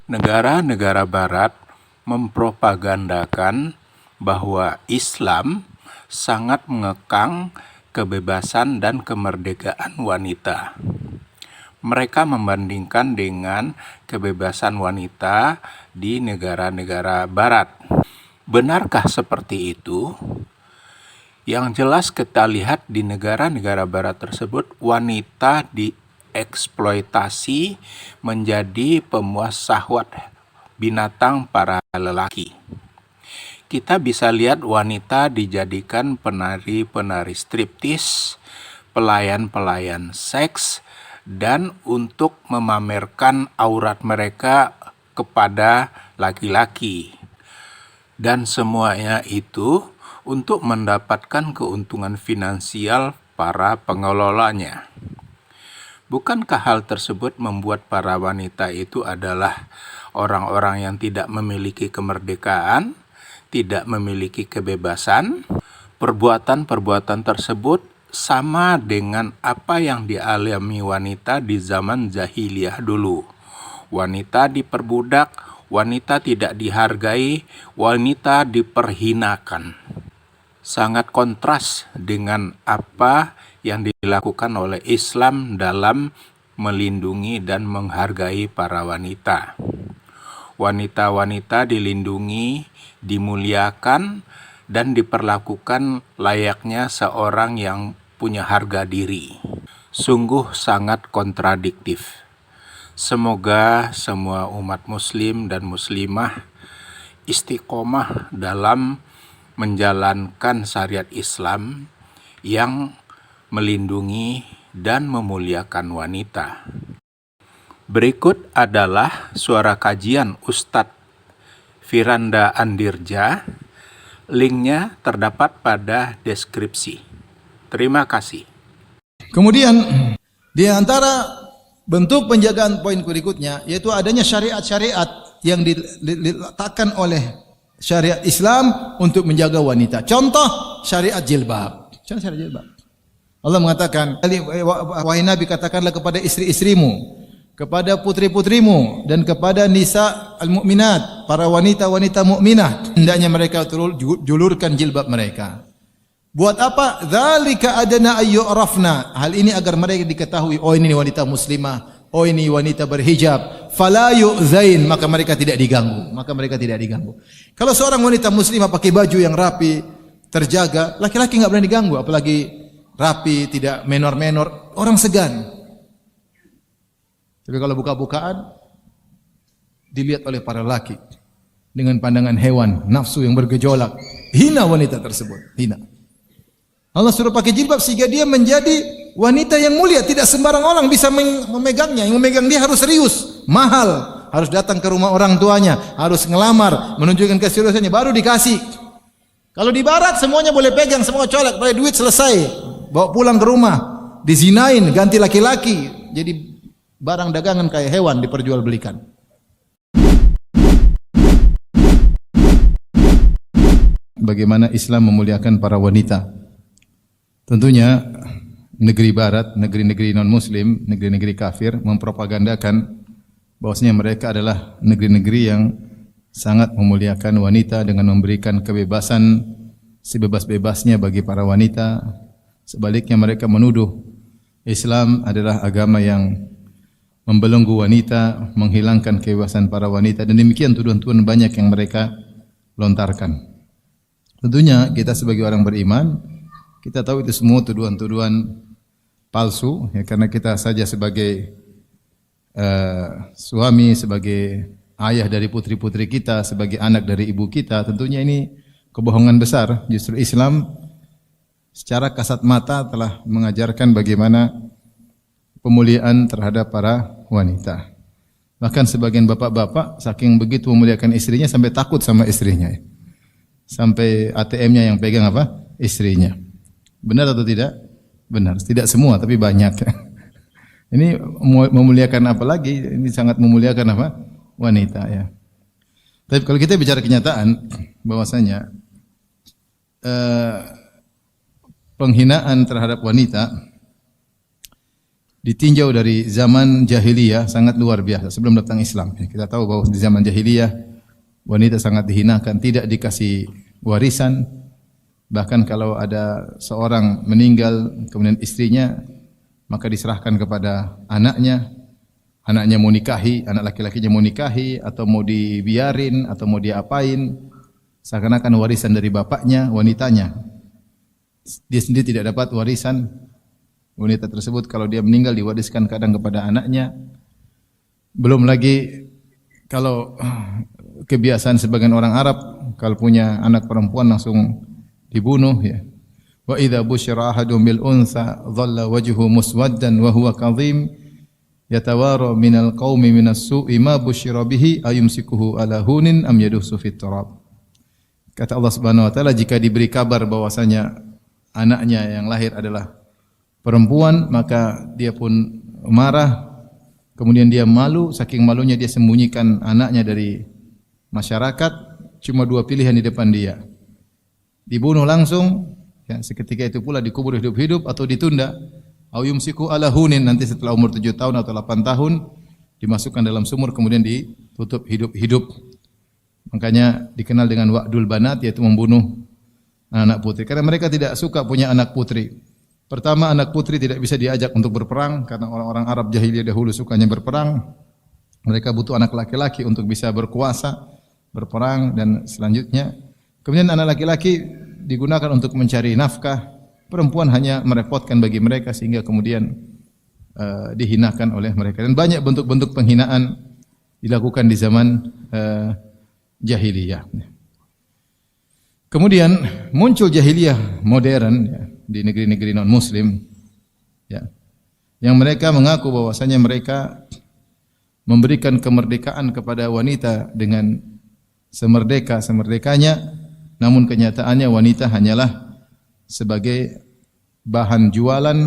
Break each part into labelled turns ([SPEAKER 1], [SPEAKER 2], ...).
[SPEAKER 1] Negara-negara barat mempropagandakan bahwa Islam sangat mengekang kebebasan dan kemerdekaan wanita. Mereka membandingkan dengan kebebasan wanita di negara-negara barat. Benarkah seperti itu? Yang jelas kita lihat di negara-negara barat tersebut, wanita dieksploitasi menjadi pemuas syahwat binatang para lelaki. Kita bisa lihat wanita dijadikan penari-penari striptis, pelayan-pelayan seks, dan untuk memamerkan aurat mereka kepada laki-laki. Dan semuanya itu untuk mendapatkan keuntungan finansial para pengelolanya. Bukankah hal tersebut membuat para wanita itu adalah orang-orang yang tidak memiliki kemerdekaan, tidak memiliki kebebasan? Perbuatan-perbuatan tersebut sama dengan apa yang dialami wanita di zaman jahiliyah dulu. Wanita diperbudak, wanita tidak dihargai, wanita diperhinakan. Sangat kontras dengan apa yang dilakukan oleh Islam dalam melindungi dan menghargai para wanita. Wanita-wanita dilindungi, dimuliakan, dan diperlakukan layaknya seorang yang punya harga diri. Sungguh sangat kontradiktif. Semoga semua umat muslim dan muslimah istiqomah dalam menjalankan syariat Islam yang melindungi dan memuliakan wanita. Berikut adalah suara kajian Ustadz Firanda Andirja. Linknya terdapat pada deskripsi. Terima kasih.
[SPEAKER 2] Kemudian di antara bentuk penjagaan poin berikutnya yaitu adanya syariat-syariat yang diletakkan oleh syariat Islam untuk menjaga wanita. Contoh syariat jilbab. Contoh syariat jilbab. Allah mengatakan, wahai Nabi, katakanlah kepada istri-istrimu, kepada putri-putrimu, dan kepada nisa al-mu'minat, para wanita-wanita mukminah, hendaknya mereka julurkan jilbab mereka. Buat apa? Dzalika adana ayyurafna. Hal ini agar mereka diketahui, oh ini wanita muslimah, oh ini wanita berhijab. Fala yu'zain, maka mereka tidak diganggu. Kalau seorang wanita muslimah pakai baju yang rapi, terjaga, laki-laki enggak berani diganggu, apalagi rapi, tidak menor-menor, orang segan. Tapi kalau buka-bukaan dilihat oleh para laki dengan pandangan hewan, nafsu yang bergejolak, hina wanita tersebut, hina. Allah suruh pakai jilbab sehingga dia menjadi wanita yang mulia, tidak sembarang orang bisa memegangnya. Yang memegang dia harus serius, mahal, harus datang ke rumah orang tuanya, harus ngelamar, menunjukkan keseriusannya baru dikasih. Kalau di barat semuanya boleh pegang, semua colek, pakai duit selesai, bawa pulang ke rumah, dizinain, ganti laki-laki, jadi barang dagangan kayak hewan diperjualbelikan. Bagaimana Islam memuliakan para wanita? Tentunya negeri barat, negeri-negeri non-muslim, negeri-negeri kafir mempropagandakan bahwasanya mereka adalah negeri-negeri yang sangat memuliakan wanita dengan memberikan kebebasan sebebas-bebasnya bagi para wanita. Sebaliknya mereka menuduh Islam adalah agama yang membelenggu wanita, menghilangkan kebebasan para wanita, dan demikian tuduhan-tuduhan banyak yang mereka lontarkan. Tentunya kita sebagai orang beriman, kita tahu itu semua tuduhan-tuduhan palsu, ya, karena kita saja sebagai suami, sebagai ayah dari putri-putri kita, sebagai anak dari ibu kita, tentunya ini kebohongan besar. Justru Islam secara kasat mata telah mengajarkan bagaimana pemuliaan terhadap para wanita. Bahkan sebagian bapak-bapak saking begitu memuliakan istrinya sampai takut sama istrinya. Sampai ATM-nya yang pegang apa? Istrinya. Benar atau tidak? Benar. Tidak semua tapi banyak. Ini memuliakan apa lagi? Ini sangat memuliakan apa? Wanita, ya. Tapi kalau kita bicara kenyataan bahwasanya penghinaan terhadap wanita ditinjau dari zaman jahiliyah sangat luar biasa sebelum datang Islam. Kita tahu bahwa di zaman jahiliyah wanita sangat dihinakan, tidak dikasih warisan. Bahkan kalau ada seorang meninggal kemudian istrinya maka diserahkan kepada anaknya. Anaknya mau nikahi, anak laki-lakinya mau nikahi atau mau dibiarin atau mau diapain, seakan-akan warisan dari bapaknya, wanitanya. Dia sendiri tidak dapat warisan. Wanita tersebut kalau dia meninggal diwariskan kadang kepada anaknya. Belum lagi kalau kebiasaan sebagian orang Arab kalau punya anak perempuan langsung dibunuh ya. Wa idza busyira ahadum bil unsa dhalla wajhu muswaddan wa huwa kadhim yatawara minal qaumi minas su'i ma busyira bihi ayumsikuhu ala hunin am yadussu fit turab. Kata Allah Subhanahu wa taala, jika diberi kabar bahwasanya anaknya yang lahir adalah perempuan, maka dia pun marah, kemudian dia malu, saking malunya dia sembunyikan anaknya dari masyarakat. Cuma dua pilihan di depan dia, dibunuh langsung ya, seketika itu pula dikubur hidup-hidup, atau ditunda. Au yumsiku ala hunin, nanti setelah umur 7 tahun atau 8 tahun dimasukkan dalam sumur kemudian ditutup hidup-hidup. Makanya dikenal dengan wa'dul banat, yaitu membunuh anak putri. Karena mereka tidak suka punya anak putri. Pertama, anak putri tidak bisa diajak untuk berperang karena orang-orang Arab jahiliyah dahulu sukanya berperang. Mereka butuh anak laki-laki untuk bisa berkuasa, berperang dan selanjutnya. Kemudian anak laki-laki digunakan untuk mencari nafkah. Perempuan hanya merepotkan bagi mereka sehingga kemudian dihinakan oleh mereka. Dan banyak bentuk-bentuk penghinaan dilakukan di zaman jahiliyah. Kemudian muncul jahiliyah modern ya, di negeri-negeri non-muslim ya, yang mereka mengaku bahwasanya mereka memberikan kemerdekaan kepada wanita dengan semerdeka-semerdekanya, namun kenyataannya wanita hanyalah sebagai bahan jualan,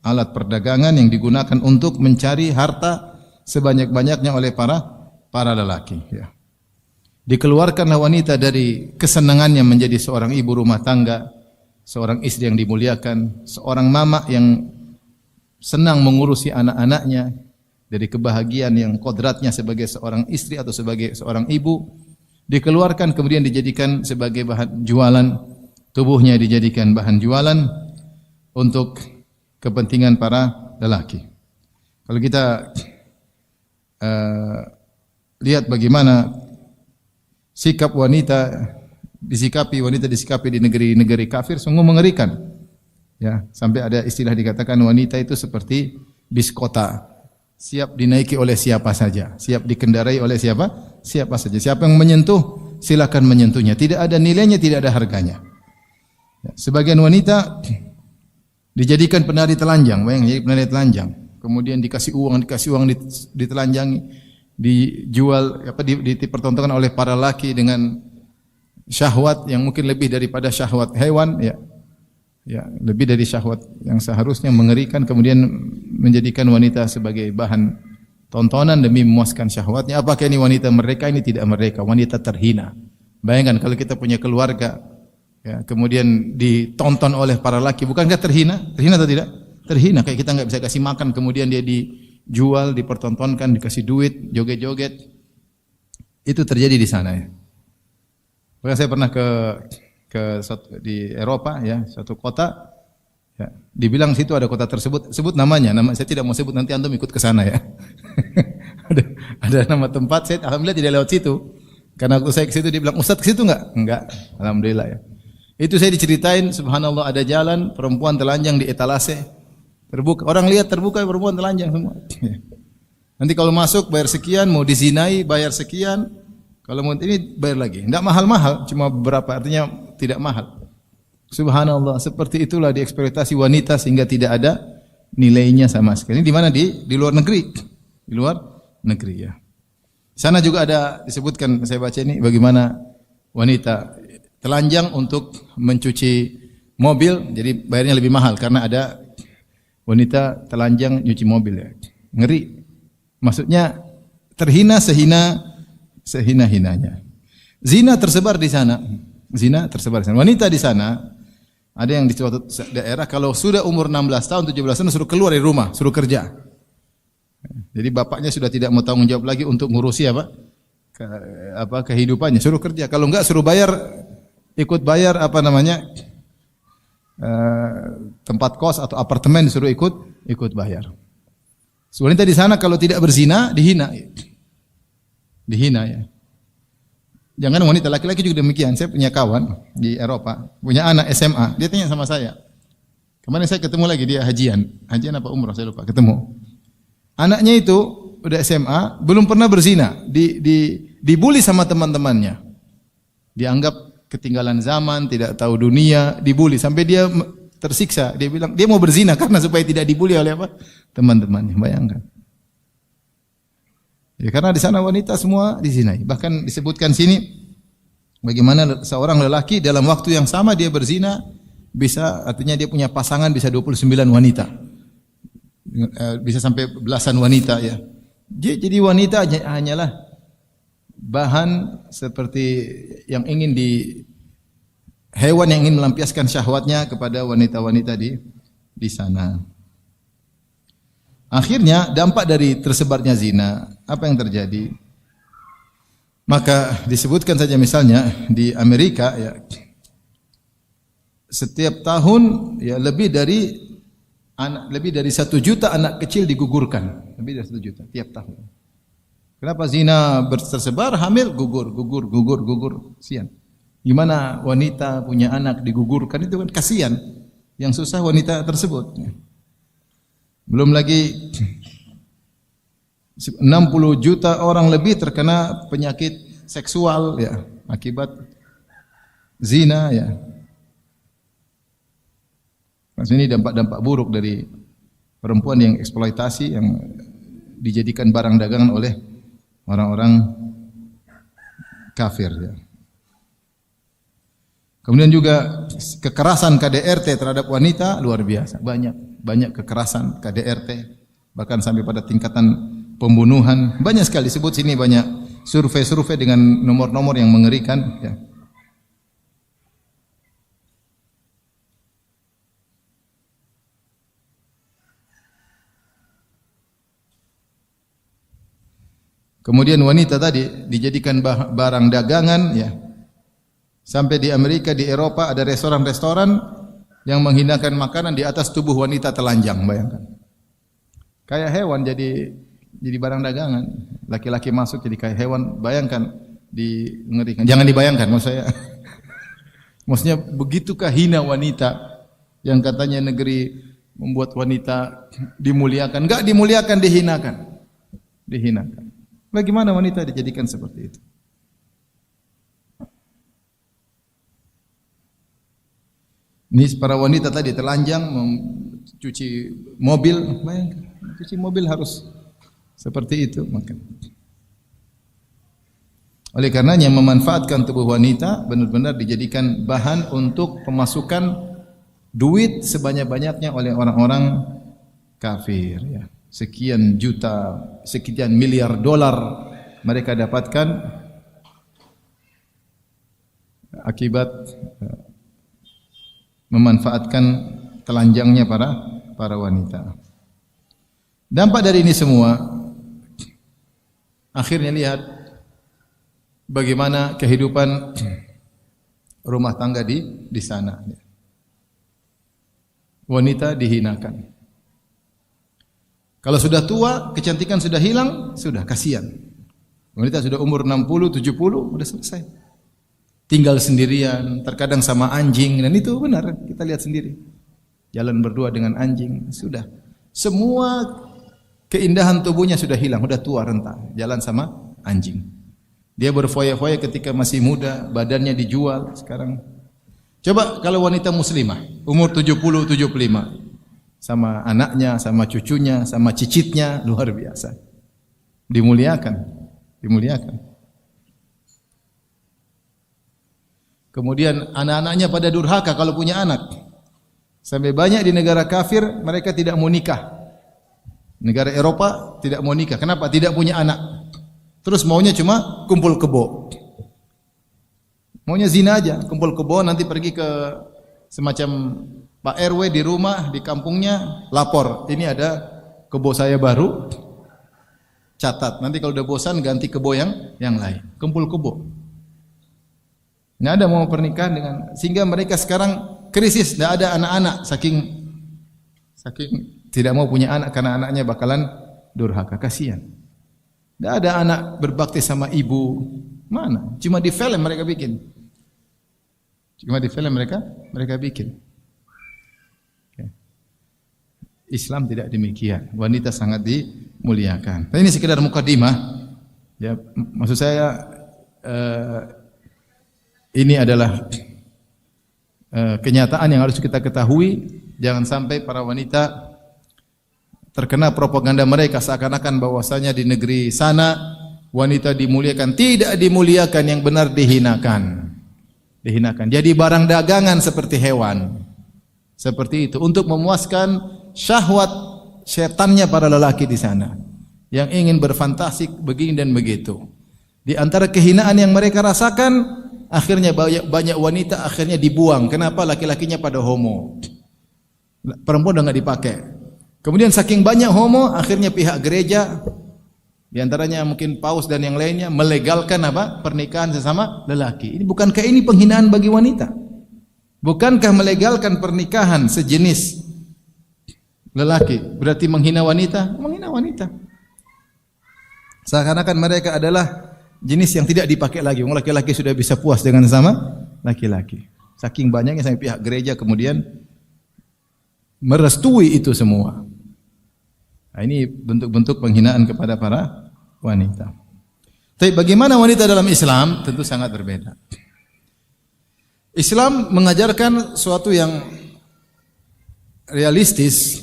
[SPEAKER 2] alat perdagangan yang digunakan untuk mencari harta sebanyak-banyaknya oleh para lelaki ya. Dikeluarkanlah wanita dari kesenangannya menjadi seorang ibu rumah tangga, seorang istri yang dimuliakan, seorang mama yang senang mengurusi anak-anaknya, dari kebahagiaan yang kodratnya sebagai seorang istri atau sebagai seorang ibu, dikeluarkan kemudian dijadikan sebagai bahan jualan, tubuhnya dijadikan bahan jualan untuk kepentingan para lelaki. Kalau kita lihat bagaimana sikap wanita disikapi di negeri-negeri kafir, sungguh mengerikan. Ya, sampai ada istilah dikatakan wanita itu seperti bis kota, siap dinaiki oleh siapa saja, siap dikendarai oleh siapa saja. Siapa yang menyentuh, silakan menyentuhnya. Tidak ada nilainya, tidak ada harganya. Ya, sebagian wanita dijadikan penari telanjang, jadi penari telanjang. Kemudian dikasih uang ditelanjangi, dijual dipertontonkan oleh para laki dengan syahwat yang mungkin lebih daripada syahwat hewan ya. Ya, lebih dari syahwat yang seharusnya mengerikan, kemudian menjadikan wanita sebagai bahan tontonan demi memuaskan syahwatnya. Apakah ini wanita merdeka? Ini tidak merdeka, wanita terhina. Bayangkan kalau kita punya keluarga ya, kemudian ditonton oleh para laki, bukankah terhina? Terhina atau tidak? Terhina, kayak kita nggak bisa kasih makan, kemudian dia dijual, dipertontonkan, dikasih duit, joget-joget. Itu terjadi di sana ya. Bahkan saya pernah di Eropa ya, suatu kota ya, dibilang situ ada kota tersebut, sebut namanya, saya tidak mau sebut, nanti antum ikut ke sana ya. ada nama tempat, saya alhamdulillah tidak lewat situ. Karena waktu saya ke situ dia bilang, "Ustaz ke situ enggak?" Enggak, alhamdulillah ya. Itu saya diceritain, subhanallah, ada jalan perempuan telanjang di etalase terbuka. Orang lihat terbuka, perempuan telanjang semua. Nanti kalau masuk bayar sekian, mau dizinai bayar sekian. Kalau mau ini bayar lagi. Enggak mahal-mahal, cuma beberapa, artinya tidak mahal. Subhanallah, seperti itulah dieksploitasi wanita sehingga tidak ada nilainya sama sekali. Ini di mana? Di luar negeri. Di luar negeri ya. Di sana juga ada disebutkan, saya baca ini bagaimana wanita telanjang untuk mencuci mobil, jadi bayarnya lebih mahal karena ada wanita telanjang nyuci mobil ya. Ngeri. Maksudnya terhina sehina-hinanya. Zina tersebar di sana. Zina tersebar di sana. Wanita di sana Ada yang di suatu daerah kalau sudah umur 16 tahun, 17 tahun suruh keluar dari rumah, suruh kerja. Jadi bapaknya sudah tidak mau tanggung jawab lagi untuk ngurusi kehidupannya, suruh kerja. Kalau enggak suruh bayar, ikut bayar tempat kos atau apartemen disuruh ikut bayar. Wanita di sana kalau tidak berzina dihina ya. Jangan wanita, laki-laki juga demikian. Saya punya kawan di Eropa, punya anak SMA. Dia tanya sama saya. Kemarin saya ketemu lagi, dia hajian apa umrah saya lupa, ketemu. Anaknya itu udah SMA, belum pernah berzina, dibully sama teman-temannya. Dianggap ketinggalan zaman, tidak tahu dunia, dibully sampai dia tersiksa. Dia bilang dia mau berzina karena supaya tidak dibully oleh teman-temannya. Bayangkan. Ya, karena di sana wanita semua dizinai. Bahkan disebutkan sini bagaimana seorang lelaki dalam waktu yang sama dia berzina bisa, artinya dia punya pasangan bisa 29 wanita. Bisa sampai belasan wanita ya. Jadi wanita hanyalah bahan seperti yang ingin hewan yang ingin melampiaskan syahwatnya kepada wanita-wanita di sana. Akhirnya dampak dari tersebarnya zina, apa yang terjadi? Maka disebutkan saja misalnya di Amerika ya, setiap tahun ya lebih dari 1 juta anak kecil digugurkan, lebih dari 1 juta tiap tahun. Kenapa zina tersebar? Hamil gugur, kasihan. Gimana wanita punya anak digugurkan, itu kan kasihan. Yang susah wanita tersebut. Belum lagi 60 juta orang lebih terkena penyakit seksual ya akibat zina ya. Ini dampak-dampak buruk dari perempuan yang eksploitasi, yang dijadikan barang dagangan oleh orang-orang kafir ya. Kemudian juga kekerasan KDRT terhadap wanita luar biasa, banyak kekerasan KDRT, bahkan sampai pada tingkatan pembunuhan. Banyak sekali disebut sini, banyak survei dengan nomor-nomor yang mengerikan ya. Kemudian wanita tadi dijadikan barang dagangan ya. Sampai di Amerika, di Eropa ada restoran-restoran yang menghinakan makanan di atas tubuh wanita telanjang, bayangkan. Kayak hewan jadi barang dagangan. Laki-laki masuk jadi kayak hewan, bayangkan, mengerikan. Jangan dibayangkan maksud saya. Maksudnya begitukah hina wanita yang katanya negeri membuat wanita dimuliakan, enggak dimuliakan, dihinakan. Bagaimana wanita dijadikan seperti itu? Ini para wanita tadi telanjang mencuci mobil, bayangkan, cuci mobil harus seperti itu. Maka oleh karenanya memanfaatkan tubuh wanita benar-benar dijadikan bahan untuk pemasukan duit sebanyak-banyaknya oleh orang-orang kafir ya. Sekian juta, sekian miliar dolar mereka dapatkan akibat memanfaatkan telanjangnya para wanita. Dampak dari ini semua, akhirnya lihat bagaimana kehidupan rumah tangga di sana. Wanita dihinakan. Kalau sudah tua, kecantikan sudah hilang, sudah kasihan. Wanita sudah umur 60, 70, sudah selesai. Tinggal sendirian, terkadang sama anjing, dan itu benar, kita lihat sendiri. Jalan berdua dengan anjing, sudah. Semua keindahan tubuhnya sudah hilang, sudah tua renta, jalan sama anjing. Dia berfoya-foya ketika masih muda, badannya dijual, sekarang. Coba kalau wanita muslimah, umur 70, 75, sama anaknya, sama cucunya, sama cicitnya, luar biasa. Dimuliakan. Kemudian anak-anaknya pada durhaka kalau punya anak. Sampai banyak di negara kafir mereka tidak mau nikah. Negara Eropa tidak mau nikah. Kenapa? Tidak punya anak. Terus maunya cuma kumpul kebo. Maunya zina aja, kumpul kebo, nanti pergi ke semacam Pak RW di rumah, di kampungnya lapor, ini ada kebo saya baru, catat. Nanti kalau udah bosan ganti kebo yang lain. Kumpul kebo. Nggak ada mau pernikahan dengan, sehingga mereka sekarang krisis, nggak ada anak-anak saking tidak mau punya anak karena anaknya bakalan durhaka, kasihan. Nggak ada anak berbakti sama ibu, mana? Cuma di film mereka bikin. Mereka bikin. Islam tidak demikian. Wanita sangat dimuliakan. Nah, ini sekedar mukadimah. Ya, maksud saya ini adalah kenyataan yang harus kita ketahui. Jangan sampai para wanita terkena propaganda mereka seakan-akan bahwasanya di negeri sana wanita dimuliakan. Tidak dimuliakan, yang benar dihinakan. Jadi barang dagangan seperti hewan. Seperti itu untuk memuaskan syahwat setannya para lelaki di sana yang ingin berfantasi begini dan begitu. Di antara kehinaan yang mereka rasakan, akhirnya banyak wanita akhirnya dibuang. Kenapa? Laki-lakinya pada homo. Perempuan udah enggak dipakai. Kemudian saking banyak homo, akhirnya pihak gereja, di antaranya mungkin paus dan yang lainnya, melegalkan apa? Pernikahan sesama lelaki. Bukankah ini penghinaan bagi wanita? Bukankah melegalkan pernikahan sejenis lelaki berarti menghina wanita? Menghina wanita. Seakan-akan mereka adalah jenis yang tidak dipakai lagi. Laki-laki sudah bisa puas dengan sama laki-laki. Saking banyaknya sampai pihak gereja kemudian merestui itu semua. Nah, ini bentuk-bentuk penghinaan kepada para wanita. Tapi bagaimana wanita dalam Islam? Tentu sangat berbeda. Islam mengajarkan suatu yang realistis,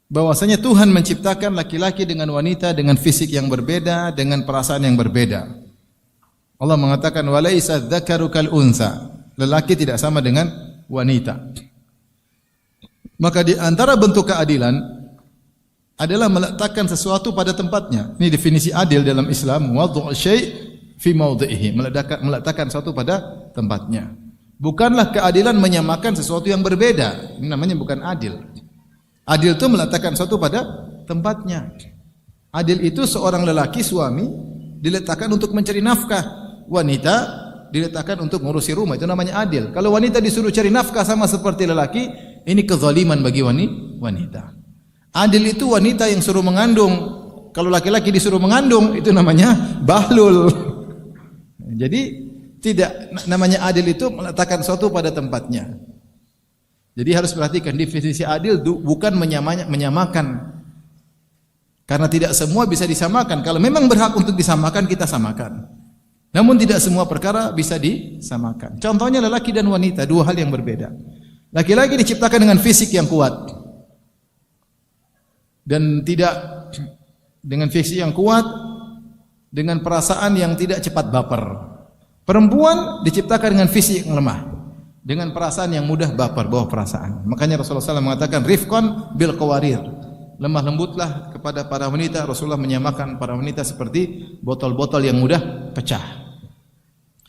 [SPEAKER 2] bahwasanya Tuhan menciptakan laki-laki dengan wanita dengan fisik yang berbeda, dengan perasaan yang berbeda. Allah mengatakan walaisa dzakaru kal unsa, lelaki tidak sama dengan wanita. Maka di antara bentuk keadilan adalah meletakkan sesuatu pada tempatnya. Ini definisi adil dalam Islam, wad'u syai' fi mawdhihi, meletakkan sesuatu pada tempatnya. Bukanlah keadilan menyamakan sesuatu yang berbeda. Ini namanya bukan adil. Adil itu meletakkan sesuatu pada tempatnya. Adil itu seorang lelaki suami diletakkan untuk mencari nafkah, wanita diletakkan untuk ngurusi rumah. Itu namanya adil. Kalau wanita disuruh cari nafkah sama seperti lelaki, ini kezaliman bagi wanita. Adil itu wanita yang suruh mengandung. Kalau laki-laki disuruh mengandung, itu namanya bahlul. Jadi tidak, namanya adil itu meletakkan sesuatu pada tempatnya. Jadi harus perhatikan definisi adil bukan menyamakan. Karena tidak semua bisa disamakan. Kalau memang berhak untuk disamakan, kita samakan. Namun tidak semua perkara bisa disamakan. Contohnya lelaki dan wanita, dua hal yang berbeda. Laki-laki diciptakan dengan fisik yang kuat. Dan tidak dengan fisik yang kuat, dengan perasaan yang tidak cepat baper. Perempuan diciptakan dengan fisik yang lemah, dengan perasaan yang mudah baper, bawah perasaan. Makanya Rasulullah SAW mengatakan rifqan bil qawarir, lemah lembutlah kepada para wanita. Rasulullah menyamakan para wanita seperti botol-botol yang mudah pecah,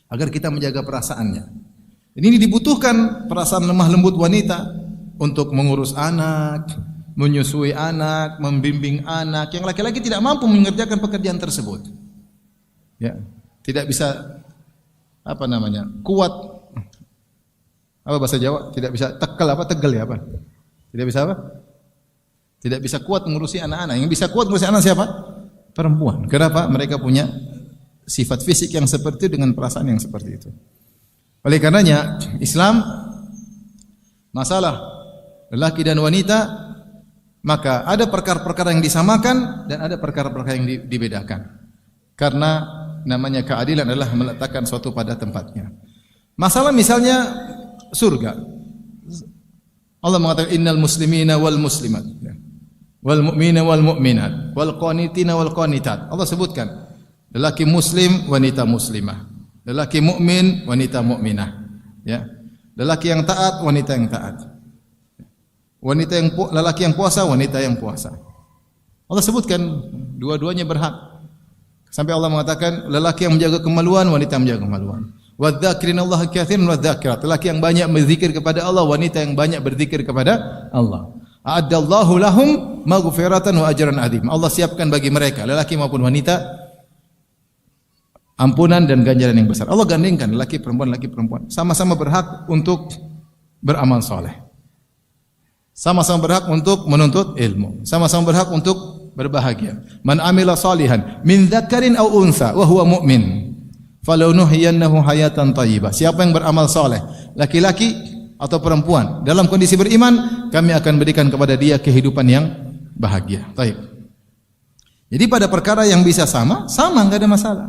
[SPEAKER 2] agar kita menjaga perasaannya. Ini dibutuhkan perasaan lemah lembut wanita untuk mengurus anak, menyusui anak, membimbing anak. Yang laki-laki tidak mampu mengerjakan pekerjaan tersebut. Ya, tidak bisa kuat. Apa bahasa Jawa? Tidak bisa tegel ya apa? Tidak bisa apa? Tidak bisa kuat mengurusi anak-anak. Yang bisa kuat mengurusi anak siapa? Perempuan. Kenapa? Mereka punya sifat fisik yang seperti itu dengan perasaan yang seperti itu. Oleh karenanya Islam masalah lelaki dan wanita, maka ada perkara-perkara yang disamakan dan ada perkara-perkara yang dibedakan. Karena namanya keadilan adalah meletakkan suatu pada tempatnya. Masalah misalnya surga. Allah mengatakan innal muslimina wal muslimat wal mu'mina wal mu'minat wal qanitina wal qanitat. Allah sebutkan lelaki muslim, wanita muslimah. Lelaki mukmin, wanita mukminah. Ya. Lelaki yang taat, wanita yang taat. Lelaki yang puasa, wanita yang puasa. Allah sebutkan dua-duanya berhak. Sampai Allah mengatakan lelaki yang menjaga kemaluan, wanita yang menjaga kemaluan. Wadzakirinallah katsiran wadzakirat. Lelaki yang banyak berzikir kepada Allah, wanita yang banyak berzikir kepada Allah. A'addallahu lahum maghfiratan wa ajran adzim. Allah siapkan bagi mereka, lelaki maupun wanita, ampunan dan ganjaran yang besar. Allah gandengkan lelaki perempuan, sama-sama berhak untuk beramal soleh. Sama-sama berhak untuk menuntut ilmu. Sama-sama berhak untuk berbahagia. Man amila salihan min dzakarin aw unsa wa huwa mu'min falaunuhyiyannahu hayatan thayyibah. Siapa yang beramal soleh, laki-laki atau perempuan dalam kondisi beriman, kami akan berikan kepada dia kehidupan yang bahagia. Baik. Jadi pada perkara yang bisa sama, enggak ada masalah.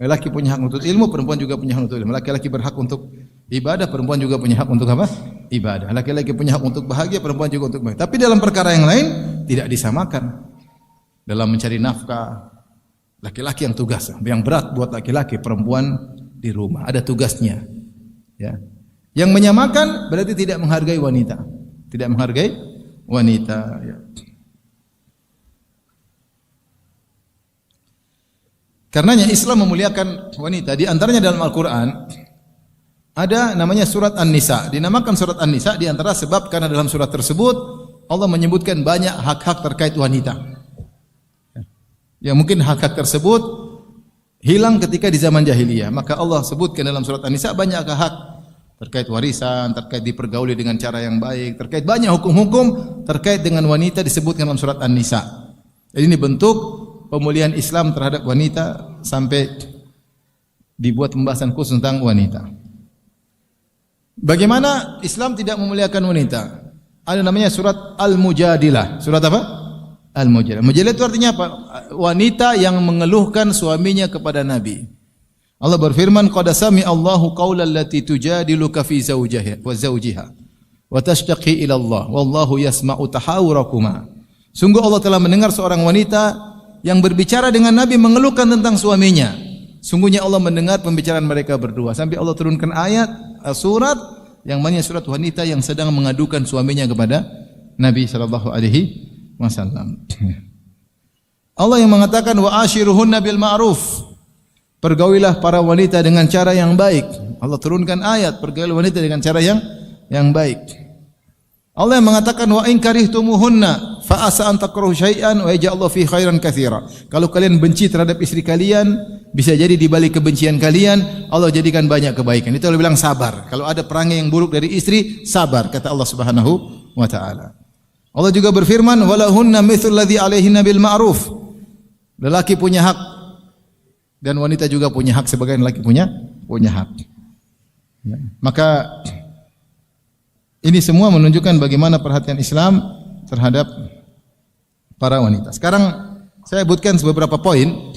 [SPEAKER 2] Laki punya hak untuk ilmu, perempuan juga punya hak untuk ilmu. Laki-laki berhak untuk ibadah, perempuan juga punya hak untuk apa? Ibadah. Laki-laki punya hak untuk bahagia, perempuan juga untuk bahagia. Tapi dalam perkara yang lain tidak disamakan. Dalam mencari nafkah, laki-laki yang tugas, yang berat buat laki-laki, perempuan di rumah ada tugasnya. Ya. Yang menyamakan berarti tidak menghargai wanita. Tidak menghargai wanita. Ya. Karenanya Islam memuliakan wanita. Di antaranya dalam Al-Quran ada namanya surat An-Nisa. Dinamakan surat An-Nisa di antara sebab karena dalam surat tersebut Allah menyebutkan banyak hak-hak terkait wanita. Ya mungkin hak-hak tersebut hilang ketika di zaman jahiliyah. Maka Allah sebutkan dalam surat An-Nisa banyak hak terkait warisan, terkait dipergauli dengan cara yang baik, terkait banyak hukum-hukum terkait dengan wanita disebutkan dalam surat An-Nisa. Jadi ini bentuk pemulihan Islam terhadap wanita sampai dibuat pembahasan khusus tentang wanita. Bagaimana Islam tidak memuliakan wanita? Ada namanya surat Al-Mujadilah. Surat apa? Al-Mujadilah. Mujadilah itu artinya apa? Wanita yang mengeluhkan suaminya kepada Nabi. Allah berfirman, "Qad sami'a Allahu qaulal lati tujadiluka fi zawjiha wa tashtaqi ila Allah wallahu yasma'u tahawurakuma." Sungguh Allah telah mendengar seorang wanita yang berbicara dengan Nabi mengeluhkan tentang suaminya. Sungguhnya Allah mendengar pembicaraan mereka berdua. Sampai Allah turunkan ayat surat yang mana surat wanita yang sedang mengadukan suaminya kepada Nabi sallallahu alaihi wasallam. Allah yang mengatakan wa ashiruhunna bil ma'ruf. Pergaulilah para wanita dengan cara yang baik. Allah turunkan ayat pergaulilah wanita dengan cara yang baik. Allah yang mengatakan wa in karihtumuhunna fa asa an takrahu syai'an wa yaj'alullahu fi khairan katsira. Kalau kalian benci terhadap istri kalian, bisa jadi di balik kebencian kalian Allah jadikan banyak kebaikan. Itu Allah bilang sabar. Kalau ada perangai yang buruk dari istri, sabar kata Allah Subhanahu wa taala. Allah juga berfirman walahunna mithlu alladhi 'alaihinna bil ma'ruf. Lelaki punya hak dan wanita juga punya hak sebagai lelaki punya hak. Ya. Maka ini semua menunjukkan bagaimana perhatian Islam terhadap para wanita. Sekarang saya sebutkan beberapa poin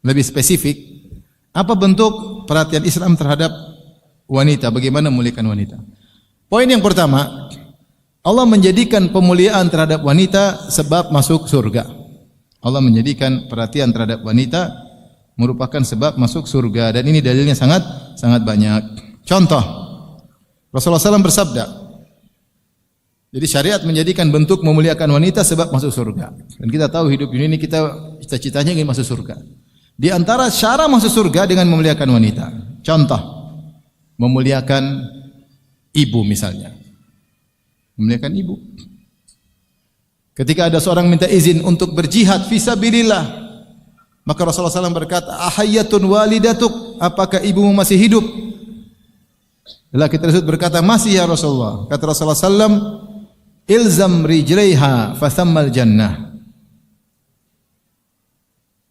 [SPEAKER 2] lebih spesifik. Apa bentuk perhatian Islam terhadap wanita? Bagaimana memuliakan wanita? Poin yang pertama, Allah menjadikan pemuliaan terhadap wanita sebab masuk surga. Allah menjadikan perhatian terhadap wanita merupakan sebab masuk surga dan ini dalilnya sangat banyak. Contoh, Rasulullah SAW bersabda, jadi syariat menjadikan bentuk memuliakan wanita sebab masuk surga. Dan kita tahu hidup dunia ini kita cita-citanya ingin masuk surga. Di antara cara masuk surga dengan memuliakan wanita. Contoh, memuliakan ibu misalnya. Memuliakan ibu. Ketika ada seorang minta izin untuk berjihad fisabilillah, maka Rasulullah SAW berkata, ahayyatun walidatuk, apakah ibumu masih hidup? Lelaki tersebut berkata, masih ya Rasulullah. Kata Rasulullah SAW, ilzam rijlaiha fathammal jannah.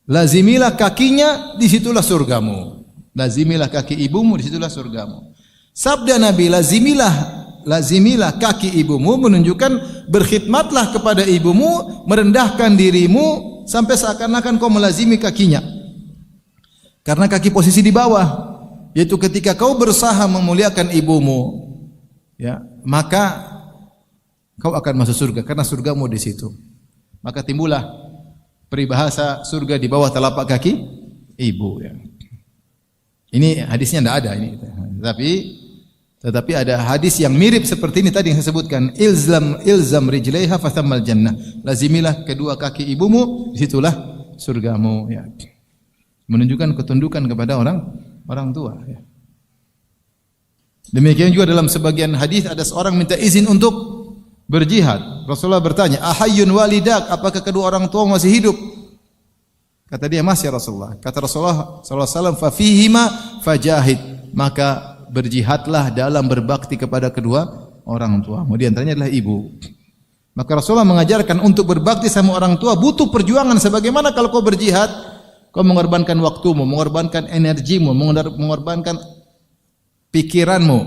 [SPEAKER 2] Lazimilah kakinya, disitulah surgamu. Lazimilah kaki ibumu, disitulah surgamu. Sabda Nabi, lazimilah kaki ibumu menunjukkan berkhidmatlah kepada ibumu, merendahkan dirimu sampai seakan-akan kau melazimi kakinya. Karena kaki posisi di bawah, yaitu ketika kau berusaha memuliakan ibumu, ya, maka kau akan masuk surga karena surgamu di situ. Maka timbullah peribahasa surga di bawah telapak kaki ibu, ya. Ini hadisnya tidak ada ini. Tetapi ada hadis yang mirip seperti ini tadi yang saya sebutkan, ilzam rijlaiha fathammal jannah. Lazimilah kedua kaki ibumu, disitulah surgamu, ya. Menunjukkan ketundukan kepada orang tua, ya. Demikian juga dalam sebagian hadis ada seorang minta izin untuk berjihad. Rasulullah bertanya, "Ahayyun walidak?" Apakah kedua orang tua masih hidup? Kata dia, "Masih, Rasulullah." Kata Rasulullah sallallahu alaihi wasallam, "Fa fihima fajahid." Maka berjihadlah dalam berbakti kepada kedua orang tua. Di antaranya adalah ibu. Maka Rasulullah mengajarkan untuk berbakti sama orang tua butuh perjuangan. Sebagaimana kalau kau berjihad, kau mengorbankan waktumu, mengorbankan energimu, mengorbankan pikiranmu,